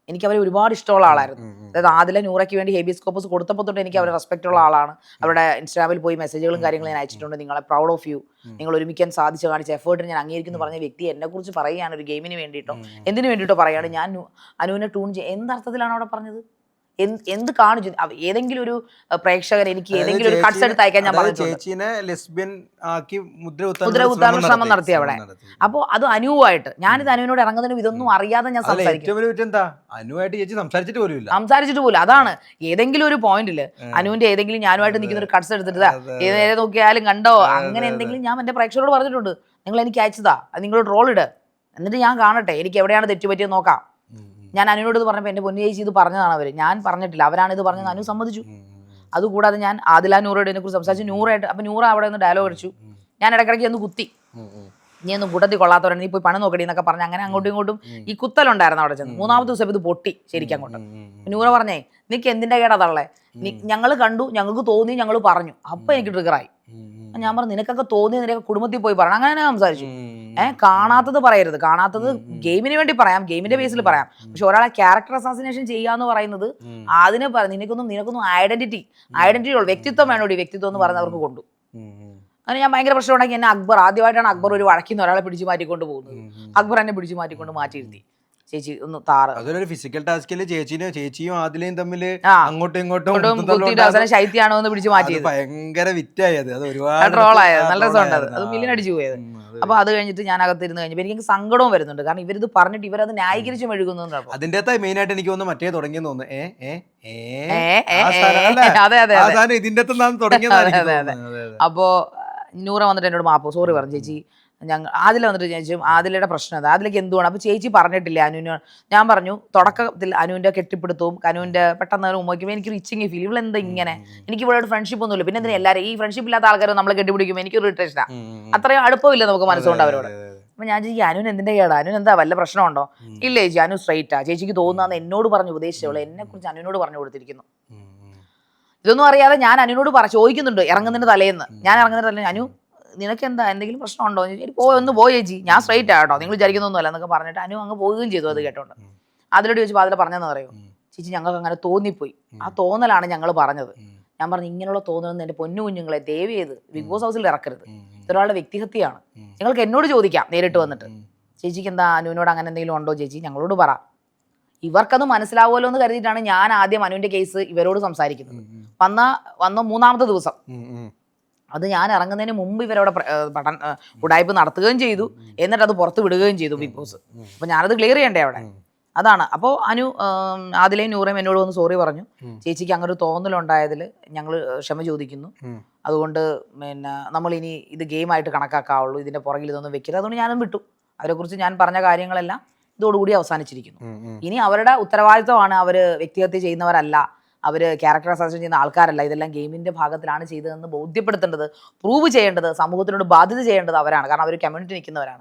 എനിക്ക് അവരെ ഒരുപാട് ഇഷ്ടമുള്ള ആളായിരുന്നു. അതായത് ആദില നൂറയ്ക്ക് വേണ്ടി ഹേബിയസ് കോർപ്പസ് കൊടുത്തപ്പോൾ തൊട്ട് എനിക്ക് അവരെ റെസ്പെക്ട് ഉള്ള ആളാണ്. അവരുടെ ഇൻസ്റ്റാഗ്രാമിൽ പോയി മെസ്സേജുകളും കാര്യങ്ങളും ഞാൻ അയച്ചിട്ടുണ്ട്. നിങ്ങളെ പ്രൗഡ് ഓഫ് യു, നിങ്ങൾ ഒരുമിക്കാൻ സാധിച്ചു കാണിച്ച എഫേർട്ടിന് ഞാൻ അംഗീകരിക്കുന്നു പറഞ്ഞ വ്യക്തി എന്നെ കുറിച്ച് പറയുകയാണ് ഒരു ഗെയിമിന് വേണ്ടിയിട്ടോ എന്തിനു വേണ്ടിയിട്ടോ പറയുകയാണ് ഞാൻ അനുവിനെ ടൂൺ ചെയ്യും. എന്തർത്ഥത്തിലാണ് അവിടെ പറഞ്ഞത്? എന്ത് കാണിച്ചു? ഏതെങ്കിലും ഒരു പ്രേക്ഷകൻ എനിക്ക് ഏതെങ്കിലും ഒരു കട്ട്സ് എടുത്ത് അയക്കാൻ ഞാൻ മുദ്ര കുത്താനുള്ള ശ്രമം നടത്തി അവിടെ. അപ്പൊ അത് അനുവായിട്ട് ഞാനിത് അനുവിനോട് ഇറങ്ങുന്നതിനും ഇതൊന്നും അറിയാതെ ഞാൻ സംസാരിച്ചിട്ട് പോലും. അതാണ് ഏതെങ്കിലും ഒരു പോയിന്റില് അനുവിന്റെ ഏതെങ്കിലും ഞാനുമായിട്ട് നിൽക്കുന്ന ഒരു കട്ട്സ് എടുത്തിട്ട് ഏത് നോക്കിയാലും കണ്ടോ അങ്ങനെ എന്തെങ്കിലും ഞാൻ എന്റെ പ്രേക്ഷകരോട് പറഞ്ഞിട്ടുണ്ട്. നിങ്ങൾ എനിക്ക് അയച്ചതാ, നിങ്ങൾ ട്രോൾ ഇട്, എന്നിട്ട് ഞാൻ കാണട്ടെ എനിക്ക് എവിടെയാണ് തെറ്റുപറ്റിയത് നോക്കാം. ഞാൻ അനുവിനോട് ഇത് പറഞ്ഞപ്പോൾ എൻ്റെ പൊന്നു ചേച്ചി ഇത് പറഞ്ഞതാണ് അവർ, ഞാൻ പറഞ്ഞിട്ടില്ല, അവരാണ് ഇത് പറഞ്ഞത്. അനു സമ്മതിച്ചു. അതുകൂടാതെ ഞാൻ ആദില നൂറയുടെ ഇതിനെ കുറിച്ച് സംസാരിച്ചു. നൂറായിട്ട് അപ്പം നൂറ അവിടെ നിന്ന് ഡയലോഗ് അടിച്ചു. ഞാൻ ഇടയ്ക്കിടയ്ക്ക് ഒന്ന് കുത്തി, നീ ഒന്ന് കൂട്ടത്തിൽ കൊള്ളാത്തവരാണ്, നീ പോയി പണം നോക്കടി എന്നൊക്കെ പറഞ്ഞ് അങ്ങനെ അങ്ങോട്ടും ഇങ്ങോട്ടും ഈ കുത്തലുണ്ടായിരുന്നു അവിടെ ചെന്ന്. 3-ാമത്തെ ദിവസം ഇത് പൊട്ടി ശരിക്കും അങ്ങോട്ട്. നൂറ പറഞ്ഞേ നിനക്ക് എന്തിൻ്റെ കേടാ തള്ളേ, ഞങ്ങൾ കണ്ടു, ഞങ്ങൾക്ക് തോന്നി, ഞങ്ങൾ പറഞ്ഞു. അപ്പം എനിക്ക് ട്രിഗറായി. ഞാൻ പറഞ്ഞു നിനക്കൊക്കെ തോന്നി, നിനക്ക് കുടുംബത്തിൽ പോയി പറയണം. അങ്ങനെ സംസാരിച്ചു. കാണാത്തത് പറയരുത്, കാണാത്തത് ഗെയിമിന് വേണ്ടി പറയാം, ഗെയിമിന്റെ ബേസിൽ പറയാം. പക്ഷെ ഒരാളെ ക്യാരക്ടർ അസാസിനേഷൻ ചെയ്യാന്ന് പറയുന്നത് അതിന് നിനക്കൊന്നും ഐഡന്റിറ്റി ഉള്ളു, വ്യക്തിത്വം വേണോടി, വ്യക്തിത്വം എന്ന് പറയുന്നവർക്ക് കൊണ്ടു. അങ്ങനെ ഞാൻ ഭയങ്കര പ്രശ്നം ഉണ്ടാക്കി. എന്നെ ആദ്യമായിട്ടാണ് അക്ബർ ഒരു വഴക്കിന്ന് ഒരാളെ പിടിച്ചു മാറ്റിക്കൊണ്ട് പോകുന്നത്. അക്ബർ എന്നെ പിടിച്ചു മാറ്റിക്കൊണ്ട് മാറ്റിയിരുത്തി. ചേച്ചി ഒന്ന് താറ് അതൊരു ഫിസിക്കൽ ടാസ്കില് ചേച്ചിയും ആദിലയും തമ്മിൽ അങ്ങോട്ടും ഇങ്ങോട്ടും ശൈത്യാണോ എന്ന് പിടിച്ചു മാറ്റിയത് ഭയങ്കര വിറ്റായത്. അത് ഒരുപാട് ട്രോളായത്, നല്ല രസമുണ്ട്. അത് മില്യൻ അടിച്ചു പോയത്. അപ്പൊ അത് കഴിഞ്ഞിട്ട് ഞാൻ അകത്തിരുന്ന് കഴിഞ്ഞപ്പോൾ എനിക്ക് സങ്കടവും വരുന്നുണ്ട്. കാരണം ഇവരിത് പറഞ്ഞിട്ട് ഇവരത് ന്യായീകരിച്ച് മെഴുകുന്നുണ്ട്. അതിന്റെ മെയിൻ ആയിട്ട് എനിക്ക് തോന്നുന്നു മറ്റേ തുടങ്ങിയെന്ന് തോന്നുന്നു. അപ്പോ നൂറ വന്നിട്ട് എന്നോട് മാപ്പോ സോറി പറഞ്ഞു. ചേച്ചി ആദില വന്നിട്ട് ചോദിച്ചു ആദിലയുടെ പ്രശ്നം അത്, ആദിലേക്ക് എന്തുവാണ്? അപ്പൊ ചേച്ചി പറഞ്ഞിട്ടില്ല അനുവിന്. ഞാൻ പറഞ്ഞു തുടക്കത്തിൽ അനുവിന്റെ കെട്ടിപ്പിടുത്തവും അനുവിന്റെ പെട്ടെന്ന് ഉമ്മയ്ക്കുമ്പോൾ എനിക്ക് റിച്ചിങ് ഫീൽ, ഇവളെന്താ ഇങ്ങനെ, എനിക്ക് ഇവിടെ ഫ്രണ്ട്ഷിപ്പ് ഒന്നുമില്ല. പിന്നെ എന്തിനാ എല്ലാവരും ഈ ഫ്രണ്ട്ഷിപ്പ് ഇല്ലാത്ത ആൾക്കാരും നമ്മളെ കെട്ടിപ്പിടിക്കുമ്പോൾ എനിക്ക് ഇറിറ്റേഷനാണ്. അത്രയും അടുപ്പമില്ല നമുക്ക് മനസ്സുകൊണ്ട് അവരോട്. അപ്പൊ ഞാൻ ചേച്ചി അനുവിന് എന്തിന്റെ കേടാ, അനുവിന് എന്താ വല്ല പ്രശ്നമുണ്ടോ? ഇല്ല ചേച്ചി, അനു സ്ട്രൈറ്റാ, ചേച്ചിക്ക് തോന്നുന്നതെന്ന് എന്നോട് പറഞ്ഞു ഉപദേശിച്ചവളെ എന്നെ കുറിച്ച് അനുവിനോട് പറഞ്ഞു കൊടുത്തിരിക്കുന്നു. ഇതൊന്നും അറിയാതെ ഞാൻ അനുവിനോട് ചോദിക്കുന്നുണ്ട് ഇറങ്ങുന്നതിന്റെ തലേന്ന്. ഞാൻ ഇറങ്ങുന്നതിന്റെ തലേന്ന് അനു നിനക്ക് എന്താ എന്തെങ്കിലും പ്രശ്നമുണ്ടോ? ഒന്ന് പോയി ചേച്ചി, ഞാൻ സ്ട്രൈറ്റ് ആട്ടോ, നിങ്ങൾ വിചാരിക്കുന്നൊന്നുമല്ല എന്നൊക്കെ പറഞ്ഞിട്ട് അനു അങ്ങ് പോവുകയും ചെയ്തു. അത് കേട്ടോണ്ട് അതിലോട്ട് ചോദിച്ചപ്പോൾ അതിൽ പറഞ്ഞതെന്ന് പറയോ, ചേച്ചി ഞങ്ങൾക്ക് അങ്ങനെ തോന്നിപ്പോയി, ആ തോന്നലാണ് ഞങ്ങൾ പറഞ്ഞത്. ഞാൻ പറഞ്ഞു ഇങ്ങനെയുള്ള തോന്നലെന്ന് എൻ്റെ പൊന്നു കുഞ്ഞുങ്ങളെ ദയവ് ചെയ്ത് ബിഗ് ബോസ് ഹൗസിൽ ഇറക്കരുത്, ഇതൊരാളുടെ വ്യക്തിഹത്യയാണ്. നിങ്ങൾക്ക് എന്നോട് ചോദിക്കാം നേരിട്ട് വന്നിട്ട്, ചേച്ചിക്ക് എന്താ അനുവിനോട് അങ്ങനെ എന്തെങ്കിലും ഉണ്ടോ ചേച്ചി, ഞങ്ങളോട് പറ. ഇവർക്കത് മനസ്സിലാവുമല്ലോ എന്ന് കരുതിയിട്ടാണ് ഞാൻ ആദ്യം അനുവിന്റെ കേസ് ഇവരോട് സംസാരിക്കുന്നത്. വന്ന 3-ാമത്തെ ദിവസം അത് ഞാൻ ഇറങ്ങുന്നതിന് മുമ്പ് ഇവരവിടെ ഉടായ്പ നടത്തുകയും ചെയ്തു, എന്നിട്ട് അത് പുറത്ത് വിടുകയും ചെയ്തു ബിഗ് ബോസ്. അപ്പൊ ഞാനത് ക്ലിയർ ചെയ്യണ്ടേ അവിടെ. അതാണ്. അപ്പോൾ ആദിലയും നൂറയും എന്നോട് വന്ന് സോറി പറഞ്ഞു. ചേച്ചിക്ക് അങ്ങനെ ഒരു തോന്നലുണ്ടായതിൽ ഞങ്ങൾ ക്ഷമ ചോദിക്കുന്നു. അതുകൊണ്ട് പിന്നെ നമ്മളിനി ഇത് ഗെയിമായിട്ട് കണക്കാക്കാവുള്ളൂ, ഇതിന്റെ പുറകിൽ ഇതൊന്നും വെക്കരുത്. അതുകൊണ്ട് ഞാനും വിട്ടു. അവരെക്കുറിച്ച് ഞാൻ പറഞ്ഞ കാര്യങ്ങളെല്ലാം ഇതോടുകൂടി അവസാനിച്ചിരിക്കുന്നു. ഇനി അവരുടെ ഉത്തരവാദിത്വമാണ്, അവർ വ്യക്തിഹത്യ ചെയ്യുന്നവരല്ല, അവർ ക്യാരക്ടർ അസാസിനേഷൻ ചെയ്യുന്ന ആൾക്കാരല്ല, ഇതെല്ലാം ഗെയിമിന്റെ ഭാഗത്തിലാണ് ചെയ്തതെന്ന് ബോധ്യപ്പെടുത്തേണ്ടത്, പ്രൂവ് ചെയ്യേണ്ടത്, സമൂഹത്തിനോട് ബാധ്യത ചെയ്യേണ്ടത് അവരാണ്. കാരണം അവർ കമ്മ്യൂണിറ്റി നിൽക്കുന്നവരാണ്.